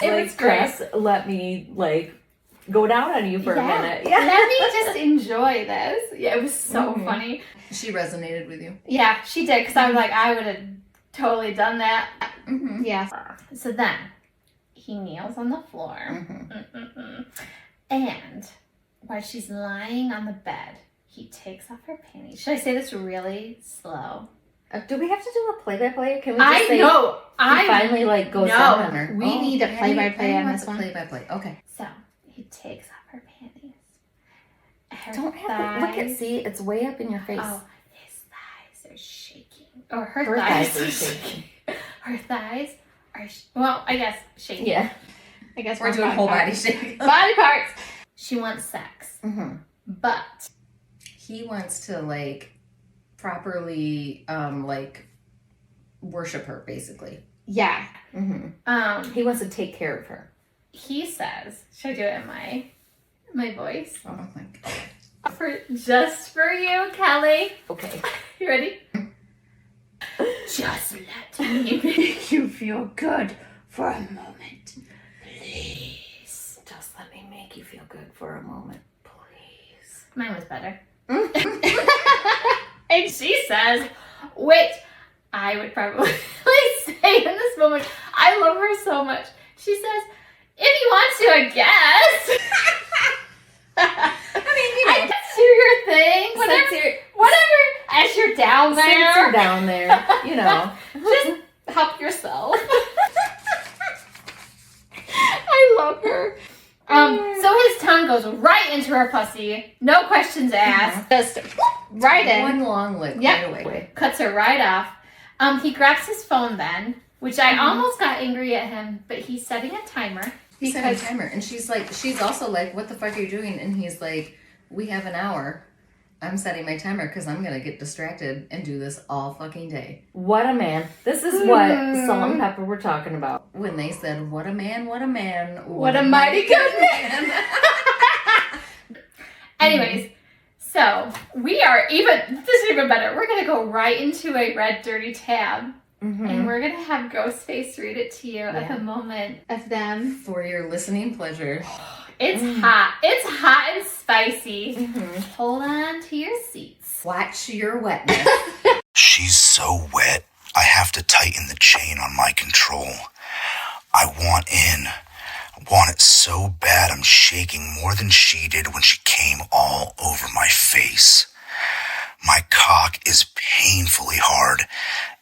A: It
D: like,
A: was great.
D: Chris, let me like go down on you for a minute. Yeah.
A: Let me just enjoy this. Yeah, it was so funny.
B: She resonated with you.
A: Yeah, she did, because I was like, I would have totally done that.
B: Mm-hmm.
A: Yeah. So then he kneels on the floor, and while she's lying on the bed, he takes off her panties. Should I say this really slow?
D: Do we have to do a play-by-play? Can we just say
A: I
D: he finally like goes down on her?
A: We need a play-by-play on this one.
B: Play-by-play. Okay.
A: So he takes off her panties. Her
D: Don't have to look at.
A: thighs-
D: See, it's way up in your face.
A: Oh, his thighs are shaking. Or her,
D: Her
A: thighs,
D: thighs are shaking.
A: Her thighs are, well, I guess shaking.
D: Yeah.
A: I guess
B: We're
A: from
B: doing whole body
A: parts.
B: shake.
A: Body parts. She wants sex.
B: Mm-hmm.
A: But
B: He wants to like properly worship her, basically.
A: yeah.
B: Mm-hmm.
D: He wants to take care of her.
A: He says, should I do it in my voice?
B: Oh my god.
A: Just for you, Kelly.
D: Okay.
A: You ready? Just let me make you feel good for a moment. Please.
D: Just let me make you feel good for a moment, please.
A: Mine was better. And she says, which I would probably say in this moment, I love her so much. She says, if you want to, I guess.
B: I mean, you know.
A: I guess do your thing. Whatever. As you're down there.
D: Since you're down there, you know.
A: Just help yourself. I love her. So his tongue goes right into her pussy. No questions asked. Just right in.
B: One long lick
A: Yep.
B: right away.
A: Cuts her right off. He grabs his phone then, which I almost got angry at him, but he's setting a timer.
B: He set a timer, and she's also like, what the fuck are you doing? And he's like, we have an hour. I'm setting my timer because I'm going to get distracted and do this all fucking day.
D: What a man. This is what Salt and Pepper were talking about.
B: When they said, what a man, what a man.
A: What a mighty good man. Anyways, so we are this is even better. We're going to go right into a red dirty tab.
D: Mm-hmm.
A: And we're going to have Ghostface read it to you at the moment of them.
B: For your listening pleasure.
A: It's hot. It's hot and spicy.
D: Mm-hmm.
A: Hold on to your seats.
B: Watch your wetness.
E: She's so wet, I have to tighten the chain on my control. I want in. I want it so bad I'm shaking more than she did when she came all over my face. My cock is painfully hard,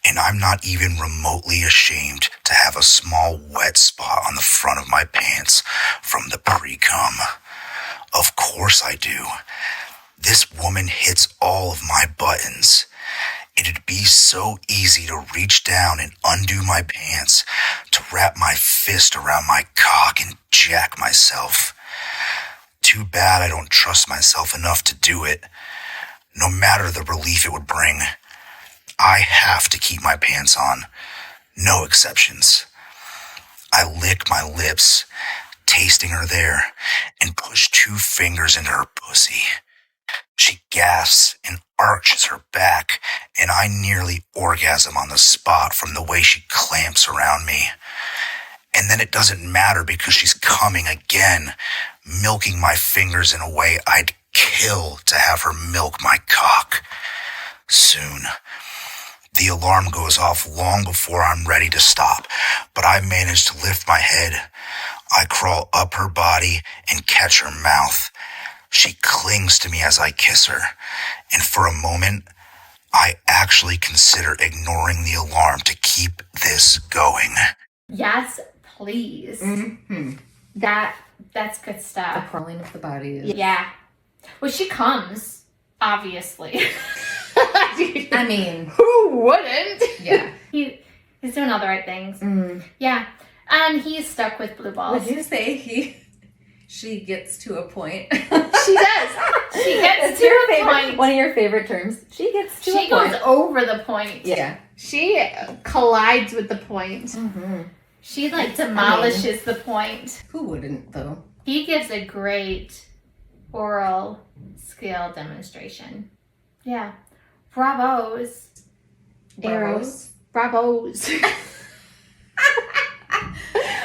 E: and I'm not even remotely ashamed to have a small wet spot on the front of my pants from the pre-cum. Of course I do. This woman hits all of my buttons. It'd be so easy to reach down and undo my pants, to wrap my fist around my cock and jack myself. Too bad I don't trust myself enough to do it. No matter the relief it would bring, I have to keep my pants on. No exceptions. I lick my lips, tasting her there, and push 2 fingers into her pussy. She gasps and arches her back, and I nearly orgasm on the spot from the way she clamps around me. And then it doesn't matter because she's coming again, milking my fingers in a way I'd kill to have her milk my cock. Soon, the alarm goes off long before I'm ready to stop, but I manage to lift my head. I crawl up her body and catch her mouth. She clings to me as I kiss her, and for a moment, I actually consider ignoring the alarm to keep this going.
A: Yes, please.
B: Mm-hmm.
A: That's good
B: The
A: stuff.
B: crawling of the body is...
A: Yeah. Well, she comes, obviously.
B: I mean,
A: Who wouldn't?
B: yeah.
A: He's doing all the right things.
B: Mm.
A: Yeah. And he's stuck with blue balls.
B: Would you say she gets to a point?
A: She does. She gets
D: It's
A: to
D: your
A: a
D: favorite,
A: point.
D: one of your favorite terms. She gets to
A: She
D: a
A: goes
D: point.
A: over the point.
B: Yeah.
A: She collides with the point.
D: Mm-hmm.
A: She demolishes the point.
B: Who wouldn't, though?
A: He gives a great oral skill demonstration. Yeah. Bravos. Eros. Bravos.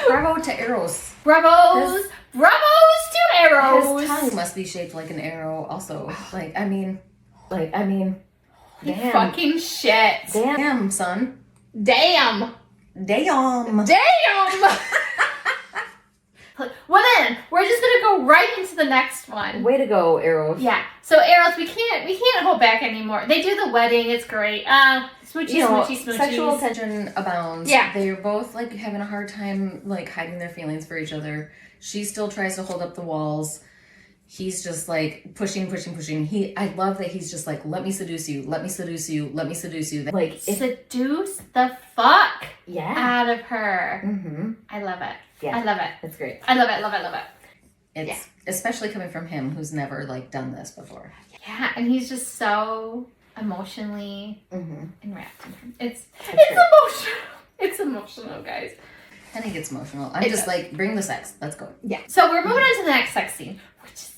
B: Bravo to Eros.
A: Bravos. Bravos to Eros.
B: His tongue must be shaped like an arrow, also. Damn.
A: Fucking shit.
B: Damn, son.
A: Damn.
B: Damn.
A: Damn. Well then, we're just gonna go right into the next one.
D: Way to go, Eros.
A: Yeah. So Eros, we can't hold back anymore. They do the wedding. It's great. Smoochy,
B: You know,
A: smoochy, smoochy.
B: sexual tension abounds.
A: Yeah.
B: They're both having a hard time hiding their feelings for each other. She still tries to hold up the walls. He's just pushing. I love that he's just let me seduce you, let me seduce you, let me seduce you.
A: Seduce the fuck
D: Yeah.
A: out of her.
D: Mm-hmm.
A: I love it.
D: Yeah.
A: I love it.
D: That's great.
A: I love it. Love it. Love it.
B: It's especially coming from him who's never like done this before.
A: Yeah, and he's just so emotionally
B: Mm-hmm.
A: enwrapped in him. It's emotional. It's emotional, guys.
B: And he gets emotional. I'm just like, bring the sex. Let's go.
A: Yeah. So we're moving on to the next sex scene, which is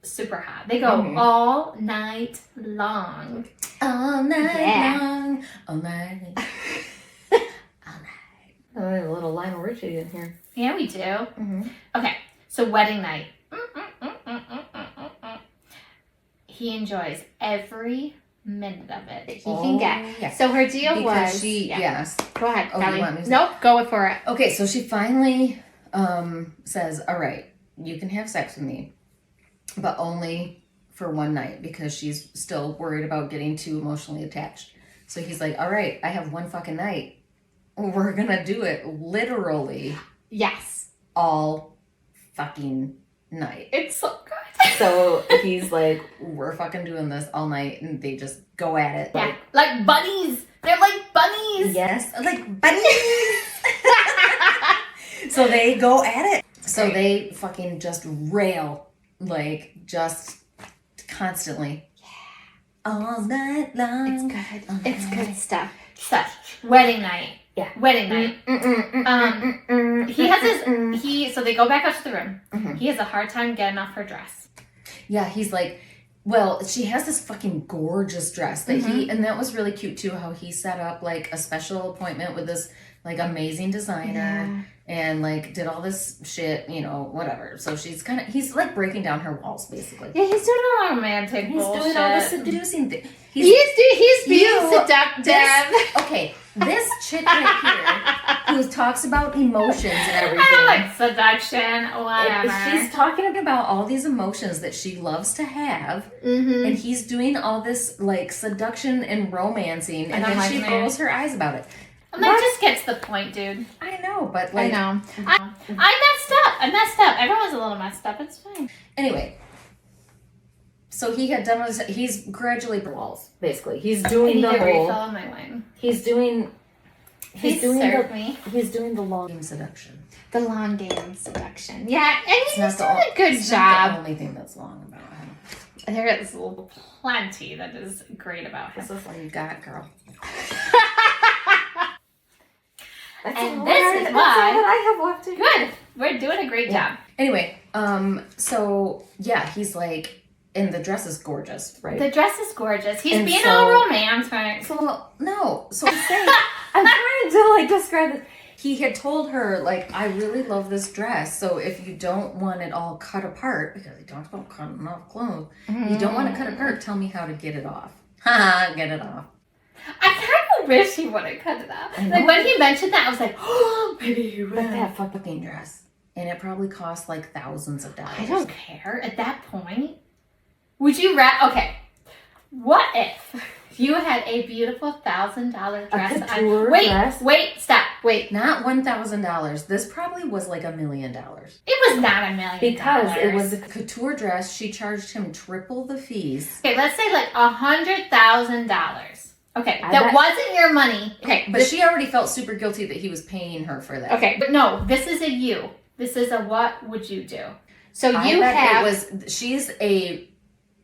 A: super hot. They go all night long.
B: All night long. All night. All night.
D: Oh, we have a little Lionel Richie in here.
A: Yeah, we do.
B: Mm-hmm.
A: Okay, so wedding night. He enjoys every minute of it he can get.
B: Yes.
A: So her deal
B: Because
A: was...
B: she, yes.
A: Go ahead,
B: Oh, you
A: Kelly.
B: want me to-
A: Nope, go for it.
B: Okay, so she finally says, all right, you can have sex with me, but only for one night because she's still worried about getting too emotionally attached. So he's like, all right, I have one fucking night. We're gonna do it literally
A: Yes.
B: all fucking night.
A: It's so good.
D: So he's like,
B: We're fucking doing this all night, and they just go at it.
A: Yeah, like bunnies. They're like bunnies.
B: Yes, like bunnies. So they go at it. So they fucking just rail, like just constantly. All night long.
A: It's good.
B: All
A: It's
B: night.
A: good stuff. So, wedding night.
D: Yeah.
A: Wedding night. He has his, so they go back up to the room.
B: Mhm.
A: He has a hard time getting off her dress.
B: Yeah, he's like, well, she has this fucking gorgeous dress that and that was really cute too, how he set up like a special appointment with this like amazing designer and like did all this shit, you know, whatever. So he's like breaking down her walls basically.
A: Yeah, he's doing all romantic
B: He's
A: bullshit.
B: doing all the seducing thing.
A: He's being
B: You-
A: seductive.
B: Okay, this chick right here who talks about emotions and everything.
A: Like seduction, whatever.
B: She's talking about all these emotions that she loves to have,
A: Mm-hmm.
B: and he's doing all this like seduction and romancing, and
A: And I'm
B: then
A: like,
B: she
A: man.
B: rolls her eyes about it.
A: And that just gets the point, dude.
B: I know, but
A: I
B: like,
A: know. I messed up. Everyone's a little messed up. It's fine.
B: anyway. So he had done this. He's gradually
D: walls, basically. He's
A: I
D: doing
A: need
D: the
A: a refill
D: whole.
A: of my wine.
D: He's doing.
A: Please
D: He's doing
A: serve
D: the.
A: me.
D: He's doing the long.
B: game seduction.
A: The long game seduction. Yeah, and
B: It's
A: he's doing
B: the
A: a good
B: it's not the
A: job.
B: only thing that's long about him.
A: There is plenty that is great about him.
B: This is what you got, girl.
D: That's
A: And
D: all
A: this
D: I-
A: is
D: that's
A: why-
D: all that I have left to do.
A: Good. We're doing a great job.
B: Anyway, so yeah, he's like, and the dress is gorgeous, right?
A: The dress is gorgeous. He's
B: And
A: being
B: so-
A: all romantic.
B: Well, no. So I'm saying,
D: I'm trying to like describe it.
B: he had told her, like, I really love this dress, so if you don't want it all cut apart, because he talks about cutting off clothes, you don't want to cut apart, tell me how to get it off. Ha, get it off.
A: I kind of wish he would have cut it off.
B: I
A: Like
B: know.
A: when he mentioned that, I was like, oh, maybe he would.
B: But that fucking dress. And it probably cost like thousands of dollars.
A: I don't care at that point. Would you okay, what if you had a beautiful $1,000 dress
D: couture
A: on? Wait,
D: dress?
A: wait, stop, wait.
B: Not $1,000. This probably was like $1 million.
A: It was not $1 million.
D: Because it was
B: A couture dress, she charged him triple the fees.
A: Okay, let's say like $100,000. Okay,
D: I
A: that
D: bet-
A: wasn't your money. Okay,
B: But she already felt super guilty that he was paying her for that.
A: okay, but no, this is a you. This is a what would you do? So
B: I
A: you
B: bet
A: have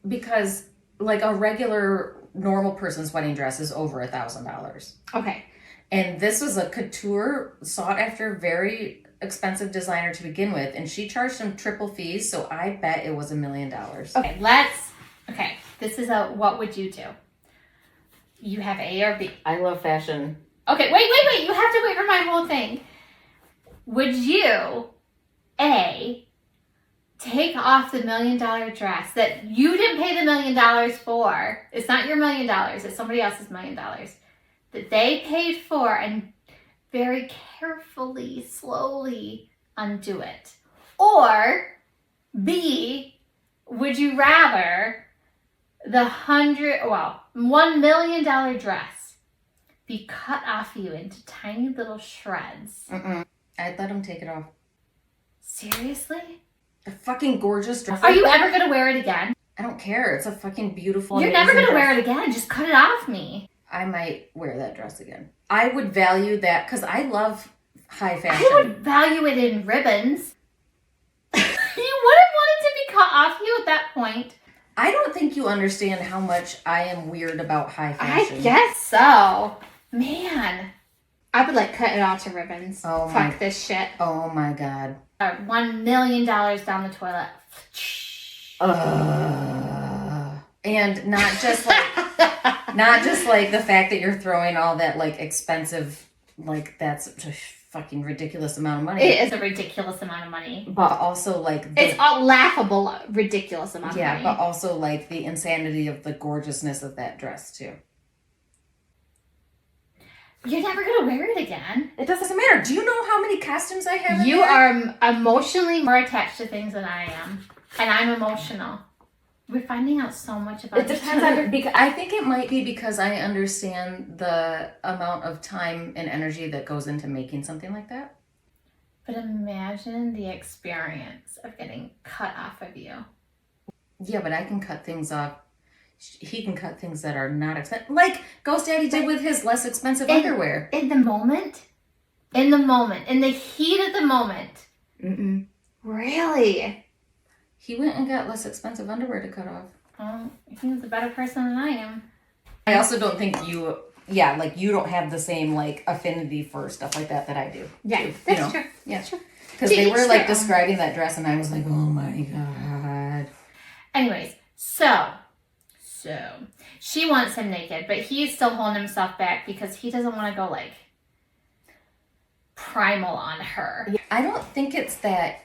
B: because like a regular normal person's wedding dress is over $1,000.
A: okay.
B: And this was a couture, sought after, very expensive designer to begin with, and she charged him triple fees, so I bet it was $1 million.
A: Okay, this is a what would you do? You have A or B.
D: I love fashion.
A: Okay, wait. You have to wait for my whole thing. Would you, A, take off the $1 million dress that you didn't pay the $1 million for? It's not your $1 million, it's somebody else's $1 million. That they paid for and very carefully, slowly undo it. Or, B, would you rather the $1 million dress be cut off you into tiny little shreds?
B: I'd let him take it off.
A: Seriously?
B: A fucking gorgeous dress.
A: Are you ever gonna wear it again?
B: I don't care. It's a fucking beautiful.
A: You're never
B: amazing
A: gonna
B: dress.
A: wear it again. Just cut it off me.
B: I might wear that dress again. I would value that because I love high fashion.
A: I would value it in ribbons. You wouldn't point.
B: I don't think you understand how much I am weird about high fashion.
A: I guess so. Man. I would like cut it all to ribbons.
B: Oh
A: Fuck this shit.
B: Oh my God.
A: $1 million down the toilet.
B: And not just like the fact that you're throwing all that like expensive, like that's a fucking ridiculous amount of money.
A: It is a ridiculous amount of money.
B: But also like
A: it's a laughable, ridiculous amount of money.
B: Yeah, but also like the insanity of the gorgeousness of that dress too.
A: You're never gonna wear it again.
B: It doesn't matter. Do you know how many costumes I have?
A: You are emotionally more attached to things than I am, and I'm emotional. We're finding out so much about
B: it. Depends on because I think it might be because I understand the amount of time and energy that goes into making something like that.
A: But imagine the experience of getting cut off of you.
B: Yeah, but I can cut things off. He can cut things that are not expensive, like Ghost Daddy did with his less expensive underwear.
A: In the moment, in the heat of the moment.
B: Mm-mm.
A: Really?
B: He went and got less expensive underwear to cut off.
A: Oh, he's a better person than I am.
B: I also don't think you don't have the same like affinity for stuff like that I do.
A: Yeah, that's true.
B: Yeah, because they were like describing that dress, and I was like, oh my God.
A: Anyways, so she wants him naked, but he's still holding himself back because he doesn't want to go like primal on her.
B: I don't think it's that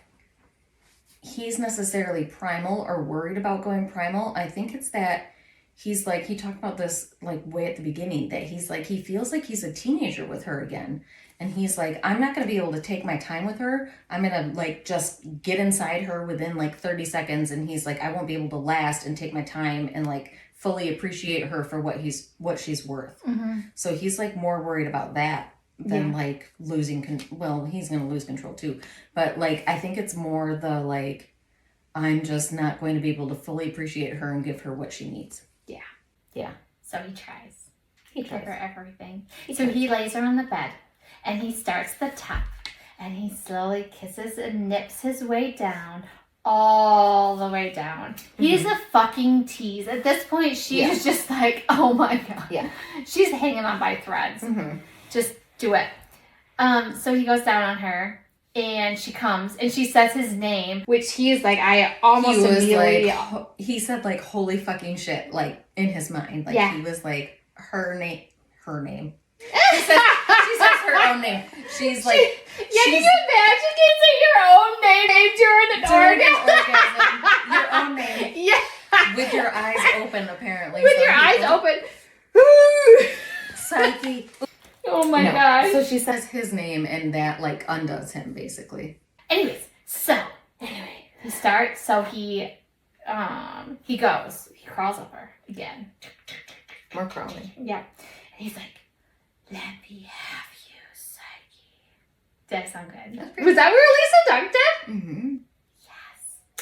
B: he's necessarily primal or worried about going primal. I think it's that he's like, he talked about this like way at the beginning, that he's like, he feels like he's a teenager with her again. And he's like, I'm not going to be able to take my time with her. I'm going to like just get inside her within like 30 seconds. And he's like, I won't be able to last and take my time and like fully appreciate her for what she's worth.
A: Mm-hmm.
B: So he's like more worried about that than like losing he's going to lose control too. But like, I think it's more the like, I'm just not going to be able to fully appreciate her and give her what she needs.
A: Yeah.
B: Yeah.
A: So he tries.
B: He
A: Give her
B: tries.
A: everything. So he lays her on the bed and he starts the top and he slowly kisses and nips his way down, all the way down. Mm-hmm. He's a fucking tease. At this point, she is just like, oh my God.
B: Yeah.
A: She's hanging on by threads.
B: Mm-hmm.
A: Just do it. So he goes down on her and she comes and she says his name, which he is like, I almost immediately.
B: Like, he said like, holy fucking shit, like in his mind. Like he was like, her name. She says her own name. She's like,
A: can you imagine getting your own name during an orgasm?
B: Your own name.
A: Yeah.
B: With your eyes open, apparently.
A: With your eyes open.
B: Psyche.
A: Oh my God.
B: So she says his name and that like undoes him basically.
A: Anyways, he starts, so he goes, he crawls over again.
B: More crawling.
A: Yeah. And he's like, let me have you, Psyche. Did I sound good? Was that where Lisa dunked it?
B: Mm-hmm.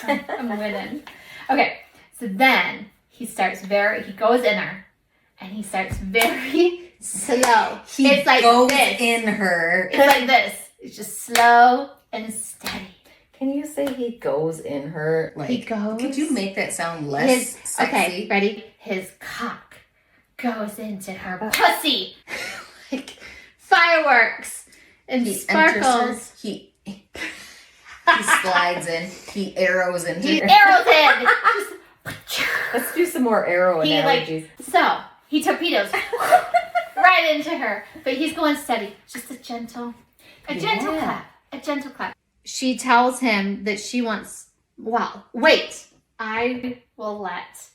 A: Yes. I'm winning. Okay. So then he goes in her and he starts very slow. It's like
B: goes
A: this.
B: in her.
A: It's like this. It's just slow and steady.
D: Can you say he goes in her?
B: Like,
A: He goes.
B: Could you make that sound less sexy?
A: Okay, ready? His cock goes into her pussy. Like fireworks and
B: He
A: sparkles.
B: enters her. He slides in. He arrows into
A: He
B: her.
A: arrows in.
D: Let's do some more arrow
A: He
D: analogies.
A: he torpedoes right into her, but he's going steady. Just a gentle clap. A gentle clap. She tells him that she wants. Well, wait. I will let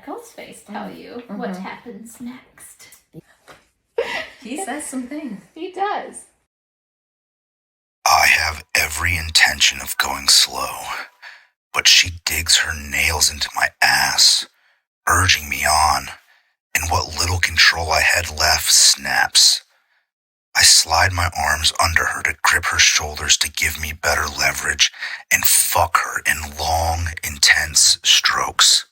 A: Ghostface tell you what happens next.
B: He says some things.
A: He does.
E: I have every intention of going slow, but she digs her nails into my ass, urging me on, and what little control I had left snaps. I slide my arms under her to grip her shoulders to give me better leverage and fuck her in long, intense strokes.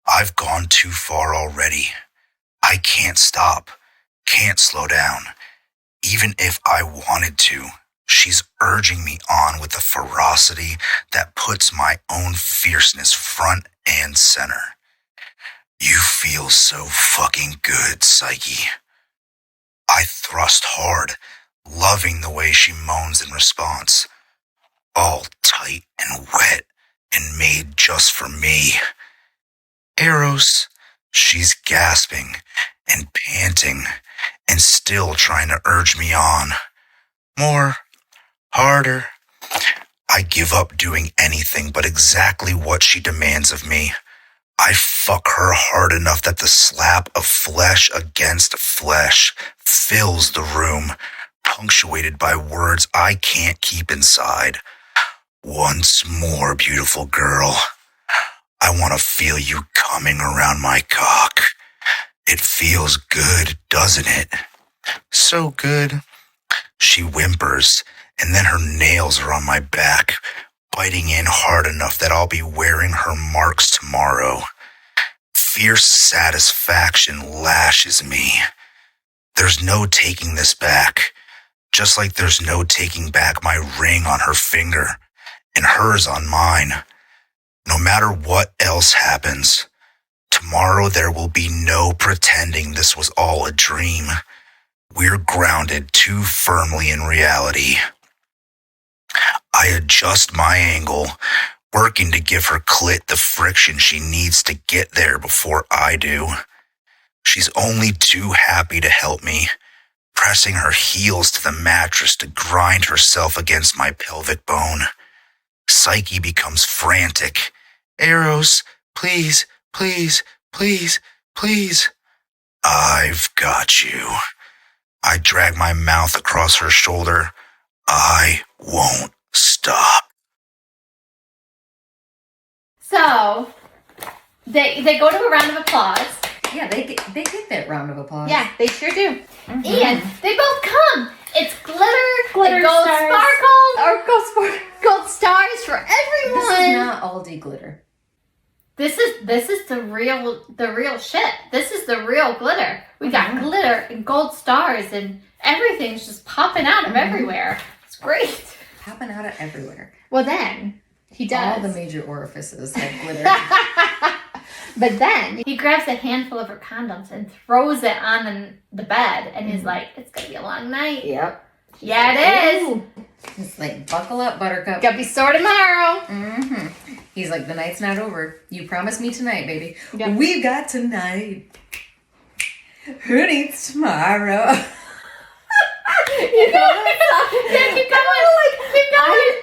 E: I've gone too far already. I can't stop, can't slow down. Even if I wanted to, She's urging me on with a ferocity that puts my own fierceness front and center. You feel so fucking good, Psyche. I thrust hard, loving the way she moans in response. All tight and wet and made just for me. Eros, she's gasping and panting and still trying to urge me on. More, harder. I give up doing anything but exactly what she demands of me. I fuck her hard enough that the slap of flesh against flesh fills the room, punctuated by words I can't keep inside. Once more, beautiful girl. I want to feel you coming around my cock. It feels good, doesn't it? So good. She whimpers, and then her nails are on my back, biting in hard enough that I'll be wearing her marks tomorrow. Fierce satisfaction lashes me. There's no taking this back, just like there's no taking back my ring on her finger and hers on mine. No matter what else happens, tomorrow there will be no pretending this was all a dream. We're grounded too firmly in reality. I adjust my angle, working to give her clit the friction she needs to get there before I do. She's only too happy to help me, pressing her heels to the mattress to grind herself against my pelvic bone. Psyche becomes frantic. Eros, please, please, please, please. I've got you. I drag my mouth across her shoulder. I won't stop.
A: So they go to a round of applause.
B: Yeah, they get that round of applause.
A: Yeah, they sure do.
B: Mhm.
A: And they both come. It's glitter and gold
D: stars.
A: sparkles or gold stars for everyone.
B: This is not Aldi glitter.
A: This is the real shit. This is the real glitter. We got glitter and gold stars and everything's just popping out of everywhere. It's great.
B: Popping out of everywhere.
A: Well then, he does.
B: All the major orifices have glitter.
A: But then he grabs a handful of her condoms and throws it on the bed and he's like, it's gonna be a long night.
D: Yep.
A: Yeah, it is.
D: Ooh.
B: It's like, buckle up, buttercup.
A: Gonna be sore tomorrow.
B: Mm-hmm. He's like, the night's not over. You promised me tonight, baby.
A: Yep.
B: We've got tonight. Who needs tomorrow?
A: You know, yeah, keep going. Keep going.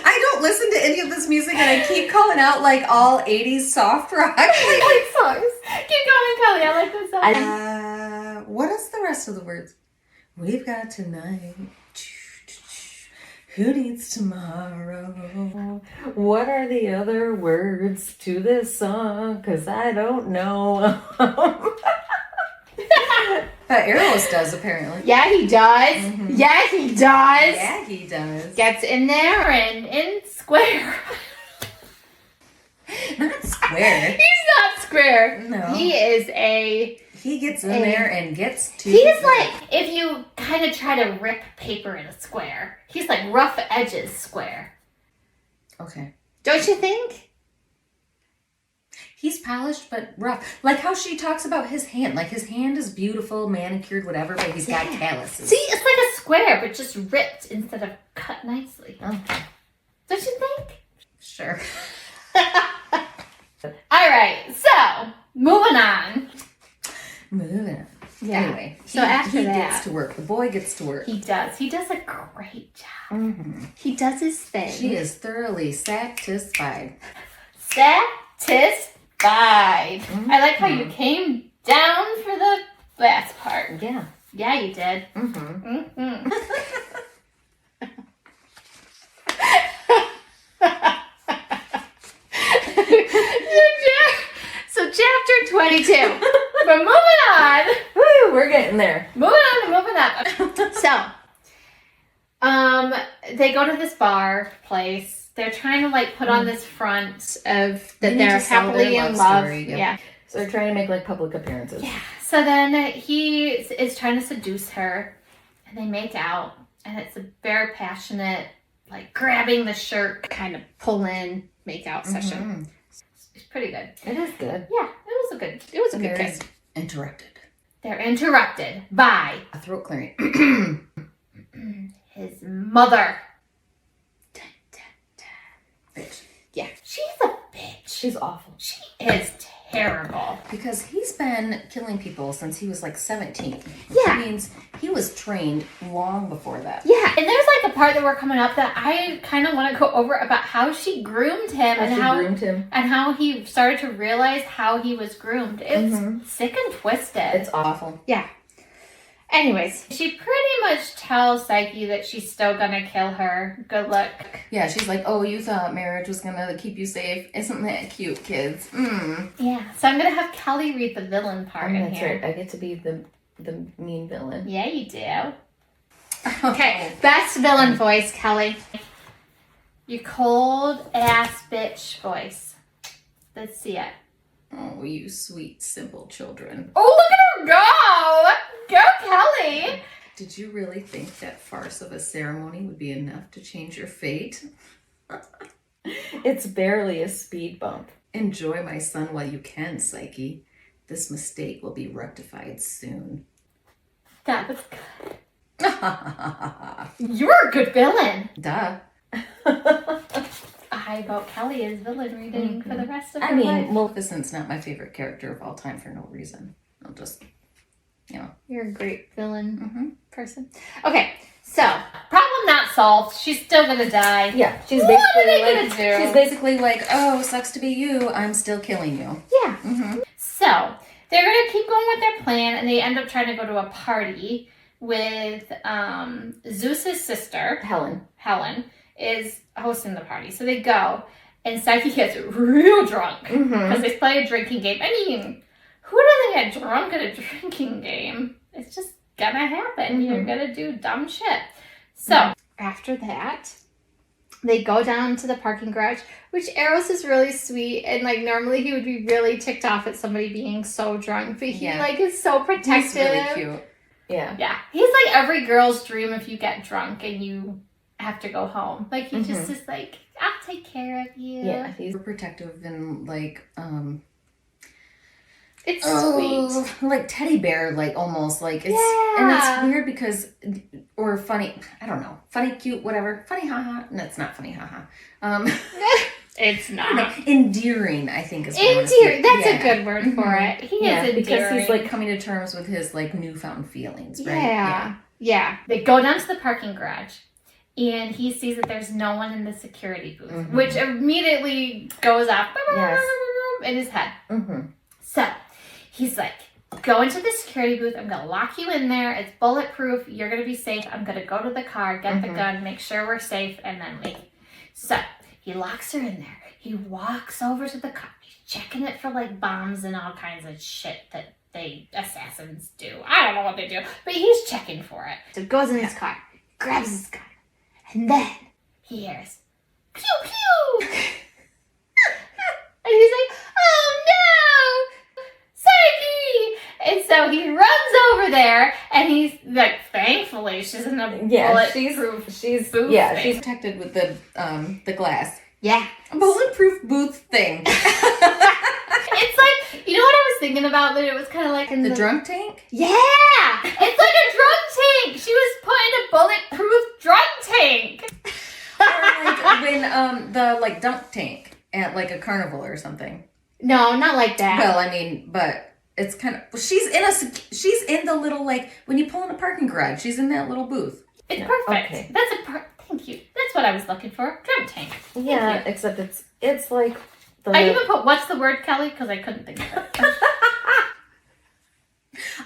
B: I don't listen to any of this music and I keep calling out like all 80s soft rock.
A: I like songs. Keep going, Kelly. I like this song.
B: What is the rest of the words? We've got tonight. Who needs tomorrow?
D: What are the other words to this song? Because I don't know.
B: But Eros does, apparently.
A: Yeah, he does.
B: Mhm.
A: Yeah, he does.
B: Yeah, he does.
A: Gets in there and in square.
B: Not square.
A: He's not square.
B: No.
A: He is a...
B: He gets in there and gets to...
A: He's like, if you kind of try to rip paper in a square, he's like rough edges square.
B: Okay.
A: Don't you think?
B: He's polished but rough. Like how she talks about his hand. Like his hand is beautiful, manicured, whatever, but he's got calluses.
A: See, it's like a square, but just ripped instead of cut nicely.
B: Oh,
A: Don't you think?
B: sure.
A: All right, so moving on.
B: Moving on.
A: Yeah.
B: Anyway,
A: So after
B: he
A: that-
B: gets to work. The boy gets to work.
A: He does. He does a great job.
B: Mm-hmm.
A: He does his thing.
B: She is thoroughly satisfied.
A: Satisfied. I like how you came down for the last part.
D: Yeah.
A: Yeah, you did.
D: Mm-hmm.
A: Mm-hmm. So chapter 22. We're moving on.
D: Woo, we're getting there.
A: Moving on and moving up. So, they go to this bar place. They're trying to like put on this front of that
B: They need
A: they're
B: to sell their
A: happily in
B: love
A: love.
B: story, yep.
A: Yeah.
D: So they're trying to make like public appearances.
A: Yeah. So then he is trying to seduce her, and they make out, and it's a very passionate, like grabbing the shirt, kind of pull in, make out session. It's pretty good.
D: It is good.
A: Yeah, it was a good
B: Mary's
A: kiss.
B: interrupted.
A: They're interrupted by
B: A throat clearing.
A: his mother.
B: Bitch.
A: Yeah, she's a bitch.
D: She's awful.
A: She is terrible.
B: Because he's been killing people since he was like 17.
A: Yeah.
B: Which means he was trained long before that.
A: Yeah, and there's like a part that we're coming up that I kind of want to go over about how she groomed him and how he started to realize how he was groomed. It's sick and twisted.
D: It's awful.
A: Yeah. Anyways, she pretty much tells Psyche that she's still gonna kill her. Good luck.
B: Yeah, she's like, oh, you thought marriage was gonna keep you safe. Isn't that cute, kids?
A: Yeah, so I'm gonna have Kelly read the villain part in
D: That's
A: here.
D: right. I get to be the mean villain.
A: Yeah, you do. Okay, best villain voice, Kelly. Your cold ass bitch voice. Let's see it.
B: Oh, you sweet, simple children.
A: Oh, look at her go! Go, Kelly!
B: Did you really think that farce of a ceremony would be enough to change your fate?
D: It's barely a speed bump.
B: Enjoy my son while you can, Psyche. This mistake will be rectified soon.
A: That was good. You're a good villain.
B: Duh.
A: I vote Kelly as villain reading for the rest of her
D: I mean,
A: life.
B: Maleficent's not my favorite character of all time for no reason. I'll just,
A: You're a great villain person. Okay, so problem not solved. She's still gonna die.
D: Yeah, she's
A: What
D: basically
A: are they
D: like,
A: gonna do?
B: She's basically like, oh, sucks to be you. I'm still killing you.
A: Yeah. So they're gonna keep going with their plan, and they end up trying to go to a party with Zeus's sister, Helen, is hosting the party. So they go, and Psyche gets real drunk because they play a drinking game. I mean, who doesn't get drunk at a drinking game? It's just gonna happen. You're gonna do dumb shit. So after that, they go down to the parking garage, which Eros is really sweet, and like normally he would be really ticked off at somebody being so drunk, but he like is so protective.
B: He's really cute.
D: Yeah.
A: Yeah, he's like every girl's dream if you get drunk and you have to go home. Like he just is like, I'll take care of you.
D: Yeah, he's
B: Super protective and like,
A: It's sweet.
B: like teddy bear, like almost like it's,
A: Yeah.
B: and it's weird because, or funny, I don't know, funny, cute, whatever, funny, haha. No, it's not funny, haha.
A: It's
B: I don't know,
A: not.
B: endearing, I think is what I wanna
A: Endearing.
B: say.
A: That's
B: Yeah.
A: a good word for it. He is endearing.
B: because he's like coming to terms with his like newfound feelings, right?
A: Yeah. They go down to the parking garage, and he sees that there's no one in the security booth, which immediately goes off in his head. So he's like, go into the security booth. I'm going to lock you in there. It's bulletproof. You're going to be safe. I'm going to go to the car, get the gun, make sure we're safe, and then leave. So he locks her in there. He walks over to the car. He's checking it for like bombs and all kinds of shit that assassins do. I don't know what they do, but he's checking for it. So he goes in his car, grabs his gun, and then he hears pew pew. And he's like, oh no, Psyche! And so he runs over there, and he's like, thankfully, she's in a bulletproof booth.
D: Yeah,
B: She's protected with the glass.
A: Yeah.
B: A bulletproof booth thing.
A: It's like, you know what I was thinking about? That it was kind of like in
B: The drunk tank?
A: Yeah! It's like a drunk tank! She was put in a bulletproof drunk tank!
B: Or like when the like dunk tank at like a carnival or something.
A: No, not like that.
B: Well, I mean, but it's kind of, she's in the little like, when you pull in a parking garage, she's in that little booth.
A: It's
D: Yeah,
A: perfect.
D: okay.
A: Thank you. That's what I was looking for. Drunk tank.
D: Yeah, except it's like the
A: I even put, what's the word, Kelly? Because I couldn't think of it.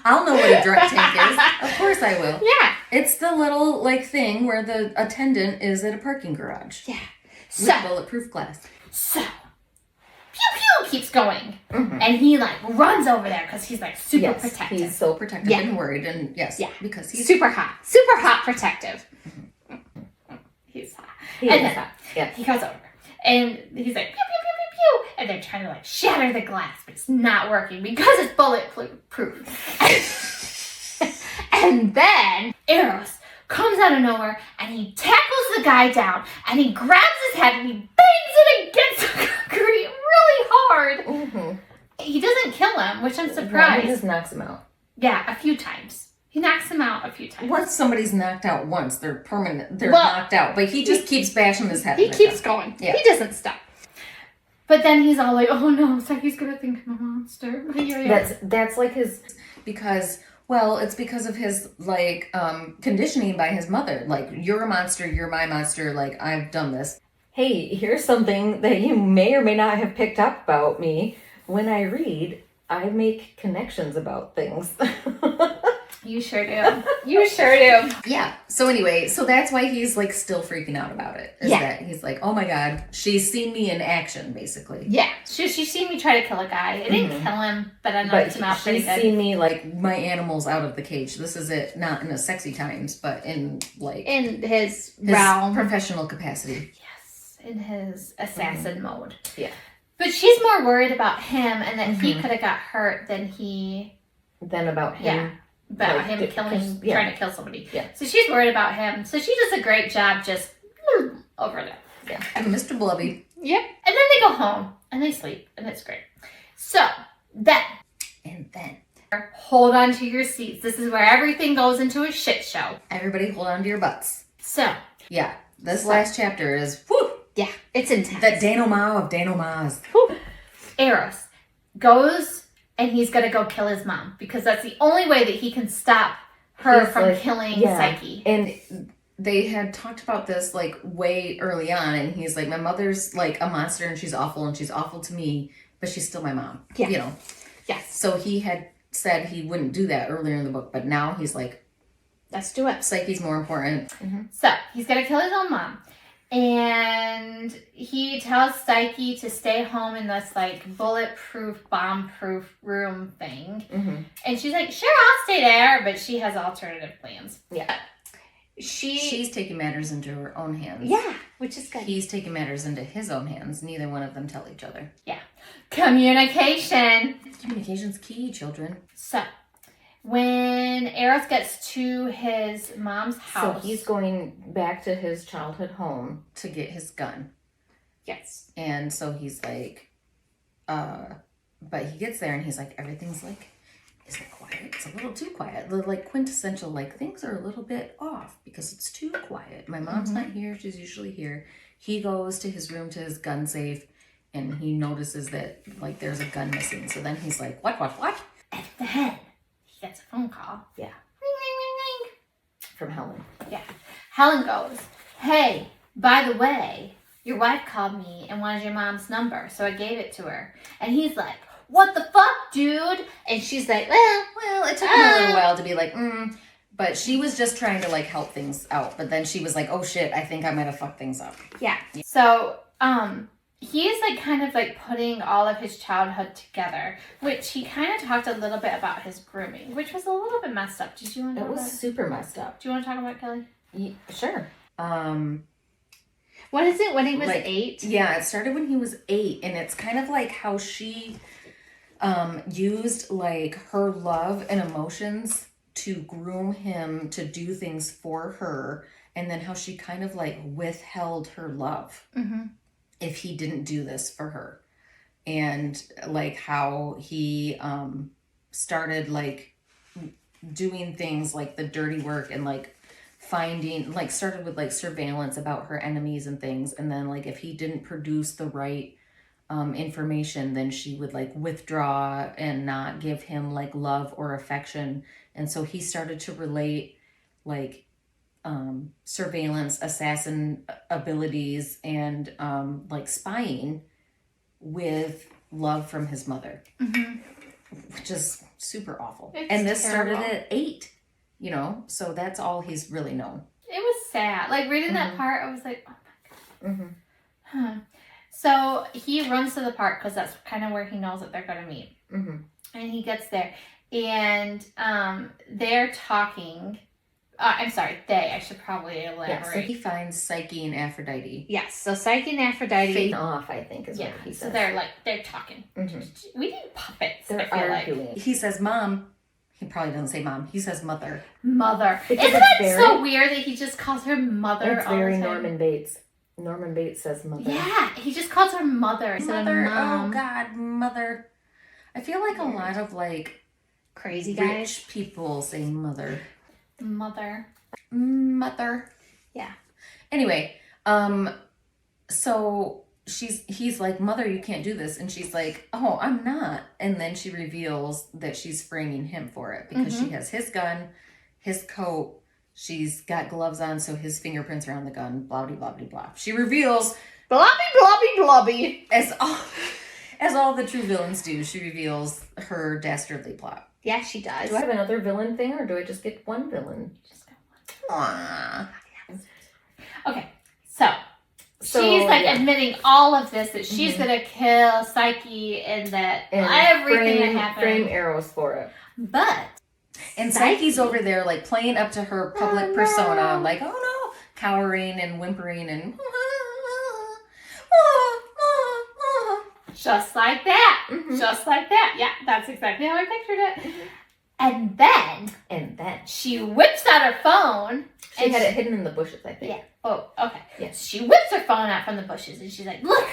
B: I'll know what a drunk tank is. Of course I will.
A: Yeah.
B: It's the little like thing where the attendant is at a parking garage.
A: Yeah.
B: With
A: So,
B: bulletproof glass.
A: pew pew keeps going. And he like runs over there because he's like super protective.
B: He's so protective and worried, and because he's
A: super hot protective. He's hot. And then he goes over and he's like, pew, pew, pew, pew, pew. And they're trying to like shatter the glass, but it's not working because it's bulletproof. And And then Eros comes out of nowhere and he tackles the guy down and he grabs his head and he bangs it against the concrete really hard.
D: Mm-hmm.
A: He doesn't kill him, which I'm
D: He
A: surprised.
D: just knocks him out.
A: Yeah, a few times. He knocks him out a few times.
B: Once somebody's knocked out once, they're permanent. They're
A: Well,
B: knocked out. But he just keeps bashing his head.
A: He
B: in the
A: keeps
B: ground.
A: going.
B: Yeah.
A: He doesn't stop. But then he's all like, oh no, Psyche's gonna think I'm a monster.
D: That's like his...
B: Because, well, it's because of his, like, conditioning by his mother. Like, you're a monster, you're my monster, like, I've done this.
D: Hey, here's something that you may or may not have picked up about me. When I read, I make connections about things.
A: You sure do. You sure do.
B: Yeah. So anyway, so that's why he's, like, still freaking out about it. Is
A: Yeah.
B: that he's like, oh my God, she's seen me in action, basically.
A: Yeah. She's seen me try to kill a guy. It didn't kill him, but I knocked him out pretty
B: she's
A: good.
B: seen me, like, my animals out of the cage. This is it, not in a sexy times, but in, like,
A: In his
B: his
A: realm.
B: professional capacity.
A: Yes. In his assassin mode.
D: Yeah.
A: But she's more worried about him and that he could have got hurt than he...
D: Then about him.
A: Yeah. About
D: Like,
A: him killing,
D: yeah.
A: trying to kill somebody.
D: Yeah.
A: So she's worried about him. So she does a great job just over there.
D: Yeah.
B: And Mr. Blubby.
A: Yep. And then they go home and they sleep and it's great. So then,
B: And then,
A: hold on to your seats. This is where everything goes into a shit show.
B: everybody hold on to your butts.
A: So,
B: Yeah. This last chapter is, whew,
A: yeah, it's intense.
B: the denouement of denouements.
A: Eros goes and he's gonna go kill his mom because that's the only way that he can stop her
D: He's
A: from
D: like,
A: killing
D: yeah.
A: Psyche.
B: And they had talked about this, like, way early on, and he's like, my mother's, like, a monster, and she's awful to me, but she's still my mom.
A: Yeah.
B: You know?
A: Yes.
B: So he had said he wouldn't do that earlier in the book, but now he's like,
A: Let's do it.
B: Psyche's more important.
A: So he's gonna kill his own mom. And he tells Psyche to stay home in this like bulletproof, bomb-proof room thing.
D: Mm-hmm.
A: And she's like, sure, I'll stay there, but she has alternative plans.
D: Yeah.
B: She's taking matters into her own hands.
A: Yeah, which is good.
B: He's taking matters into his own hands. Neither one of them tell each other.
A: Communication.
B: Communication's key, children.
A: So when Eros gets to his mom's house.
D: So he's going back to his childhood home.
B: To get his gun.
A: Yes.
B: And so he's like, but he gets there and he's like, everything's like, is it quiet? It's a little too quiet. The like quintessential, like things are a little bit off because it's too quiet. My mom's not here. She's usually here. He goes to his room, to his gun safe, and he notices that like there's a gun missing. So then he's like, what?
A: And then he gets a phone call.
D: Yeah.
A: Ring, ring, ring, ring.
D: From Helen.
A: Yeah. Helen goes, hey, by the way, your wife called me and wanted your mom's number, so I gave it to her. And he's like, what the fuck, dude? And she's like,
B: Well, it took him a little while to be like, but she was just trying to like help things out. But then she was like, oh shit, I think I might have fucked things up.
A: yeah. So, he's like kind of like putting all of his childhood together, which he kind of talked a little bit about his grooming, which was a little bit messed up. Did you want to
D: It
A: talk about
D: was
A: it?
D: super messed up.
A: Do you want to talk about it, Kelly?
D: Sure.
A: What is it? When he was
B: Like,
A: 8?
B: Yeah, it started when he was 8, and it's kind of like how she used like her love and emotions to groom him to do things for her, and then how she kind of like withheld her love if he didn't do this for her, and like how he started like doing things like the dirty work and like finding like started with like surveillance about her enemies and things, and then like if he didn't produce the right information, then she would like withdraw and not give him like love or affection. And so he started to relate like surveillance, assassin abilities, and like spying with love from his mother, which is super awful.
A: It's
B: and this
A: terrible.
B: started at 8, you know, so that's all he's really known.
A: It was sad. Like reading that part, I was like, oh my God.
D: Mm-hmm.
A: Huh. So he runs to the park because that's kind of where he knows that they're going to meet.
D: Mm-hmm.
A: And he gets there. And they're talking. I'm sorry, I should probably elaborate.
B: Yeah, so he finds Psyche and Aphrodite.
A: Yes, so Psyche and Aphrodite.
D: Fade off, I think, is
A: Yeah,
D: what he
A: so
D: says.
A: they're talking.
D: Mhm.
A: We need puppets,
D: They're
A: I feel like.
D: arguing.
B: He says, Mom, He probably doesn't say mom. He says mother.
A: Mother.
D: Because
A: Isn't
D: it's
A: that so weird that he just calls her mother
D: It's
A: all
D: very
A: the time?
D: Norman Bates. Norman Bates says mother.
A: Yeah, he just calls her mother instead
B: Mother.
A: of mom.
B: Oh God, mother. I feel like
A: Weird.
B: a lot of like
A: Crazy guys.
B: rich people say mother.
A: Mother.
B: Mother.
A: Yeah.
B: Anyway, so he's like, mother, you can't do this, and she's like, oh, I'm not. And then she reveals that she's framing him for it because she has his gun, his coat, she's got gloves on, so his fingerprints are on the gun, blah blah blah blah blah. She reveals
A: Blobby, blobby, blobby.
B: as all the true villains do, she reveals her dastardly plot.
A: Yeah, she does.
D: Do I have another villain thing, or do I just get one villain?
B: Aww.
A: Okay, so
D: So,
A: she's like
D: yeah.
A: admitting all of this, that she's gonna kill Psyche and that
D: And
A: everything that
D: frame
A: happened.
D: Eros for it.
A: But
B: And
A: Psyche.
B: Psyche's over there like playing up to her public
A: Oh, no.
B: persona, like, oh no, cowering and whimpering and
A: just like that.
D: Mhm.
A: Just like that. Yeah, that's exactly how I pictured it. And then
D: And then
A: she whips out her phone.
D: she
A: and
D: had it hidden in the bushes, I think.
A: Yeah. Oh, okay.
D: Yeah.
A: She whips her phone out from the bushes and she's like, look,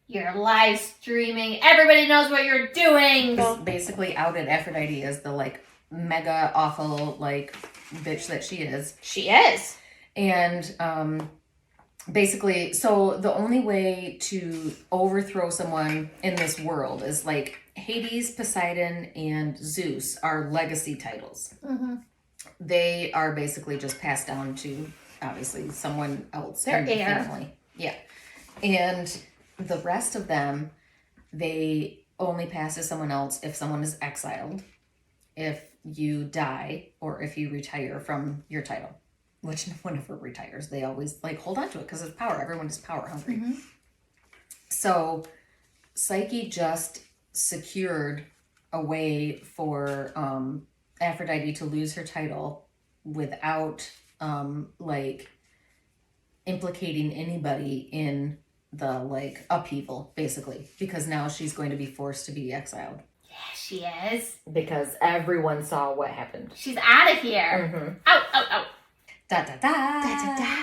A: you're live streaming. Everybody knows what you're doing.
B: basically outed Aphrodite as the like mega awful like bitch that she is.
A: She is.
B: And basically, so the only way to overthrow someone in this world is like Hades, Poseidon, and Zeus are legacy titles.
A: Mm-hmm.
B: They are basically just passed down to obviously someone else
A: They're
B: in the
A: heir.
B: family. Yeah. And the rest of them, they only pass to someone else if someone is exiled, if you die, or if you retire from your title. Which no one ever retires. They always like hold on to it because it's power. Everyone is power hungry.
A: Mhm.
B: So Psyche just secured a way for Aphrodite to lose her title without like implicating anybody in the like upheaval, basically, because now she's going to be forced to be exiled.
A: Yeah, she is.
D: Because everyone saw what happened.
A: She's out of here.
D: Mm-hmm.
A: Out, out, out.
B: Da da da.
A: Da, da, da.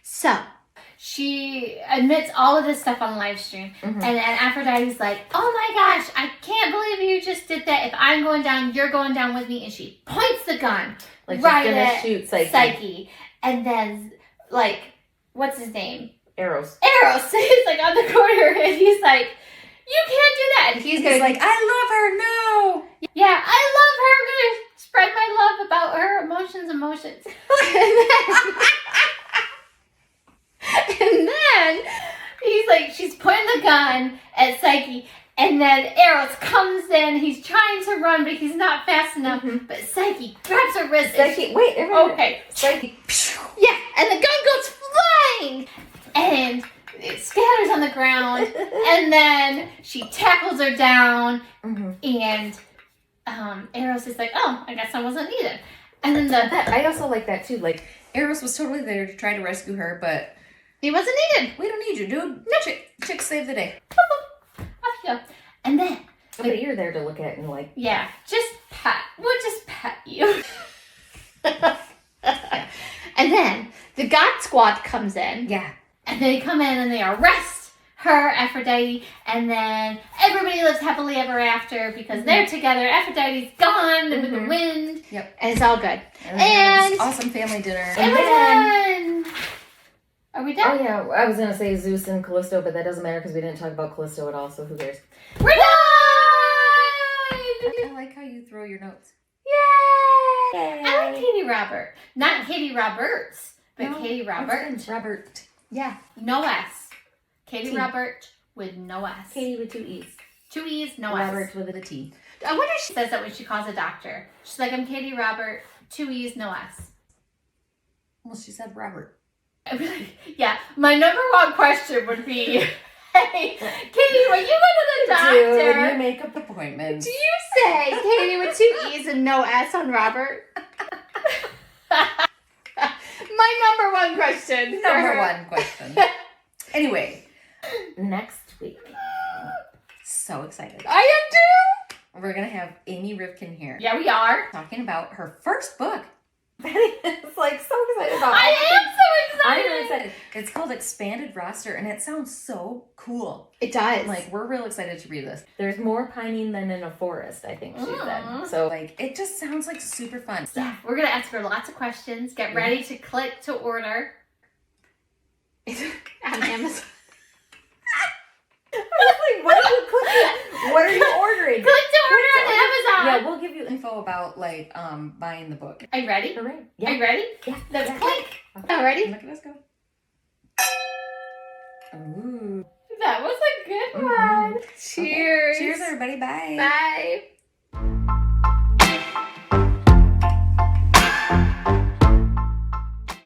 A: So she admits all of this stuff on live stream,
D: Mhm.
A: and then Aphrodite's like, "Oh my gosh, I can't believe you just did that. If I'm going down, you're going down with me." And she points the gun
D: Like she's
A: right
D: gonna
A: at
D: shoot Psyche.
A: Psyche, and then like, what's his name?
D: Eros.
A: Eros is like on the corner, and he's like, "You can't do that." And he's
B: He's
A: gonna
B: like, I love her. No.
A: yeah, I love her. I'm gonna spread my love about her emotions. And then he's like, she's pointing the gun at Psyche, and then Eros comes in. He's trying to run, but he's not fast enough.
D: Mhm.
A: But Psyche grabs her wrist. and
D: Psyche, wait, everyone.
A: okay.
D: Psyche.
A: Yeah, and the gun goes flying, and it scatters on the ground. And then she tackles her down,
D: Mm-hmm.
A: and Eros is like, "Oh, I guess I wasn't needed." And then
D: I also like that too. Like,
B: Eros was totally there to try to rescue her, but
A: he wasn't needed.
B: we don't need you, dude. Chick saved the day.
A: Off you go. And then
D: but you're there to look at and like,
A: yeah, we'll just pet you. And then the God Squad comes in,
B: Yeah.
A: and they come in and they arrest her, Aphrodite, and then everybody lives happily ever after because they're together. Aphrodite's gone with the
D: Mhm.
A: wind.
B: Yep.
A: And it's all good.
B: And then we have this
A: And-
B: awesome family dinner.
A: And we're done. Are we
D: oh
A: done?
D: yeah, I was gonna say Zeus and Callisto, but that doesn't matter because we didn't talk about Callisto at all. So who cares?
A: We're done!
B: I like how you throw your notes.
A: Yay! I like Katee Robert. Not Katee Roberts, but
B: No,
A: Katee Robert.
B: Robert.
A: Yeah, no S. Katee
D: T.
A: Robert with no S.
D: Katie with 2 E's.
A: 2 E's, no
D: Robert
A: S.
D: with a T.
A: I wonder if she says that when she calls a doctor. She's like, "I'm Katee Robert, 2 E's, no S."
B: Well, she said Robert.
A: I'd be like, yeah, my number one question would be, "Hey, Katie, when you go to the
B: Dude,
A: doctor,
B: your makeup appointment.
A: do you say Katie with 2 E's and no S on Robert?" My number one question. for
B: Number
A: her.
B: one question. Anyway,
D: Next week.
B: so excited.
A: I am too.
B: We're gonna have Amy Rivkin here.
A: Yeah, we are.
B: Talking about her first book.
D: Betty is like so excited about
A: I
D: it.
A: am so excited.
B: I'm really excited. It's called Expanded Roster, and it sounds so cool.
A: It does.
B: Like, we're real excited to read this.
D: There's more pining than in a forest, I think she said.
A: Aw.
D: So
B: Like, it just sounds like super fun.
A: yeah, we're gonna ask her lots of questions. Get ready to click to order. On Amazon.
D: I was like, what are you cooking? What are you ordering?
A: Click to order on Amazon.
B: Yeah, we'll give you info about, like, buying the book.
A: Are you ready?
D: All right.
A: Are
D: Yeah.
A: you ready?
D: Yeah.
A: Let's
D: Yeah.
A: click.
D: Okay.
A: All ready?
B: Look at us go. Ooh.
A: That was a good
B: Mhm.
A: one. Cheers.
B: Cheers, everybody. Bye.
A: Bye.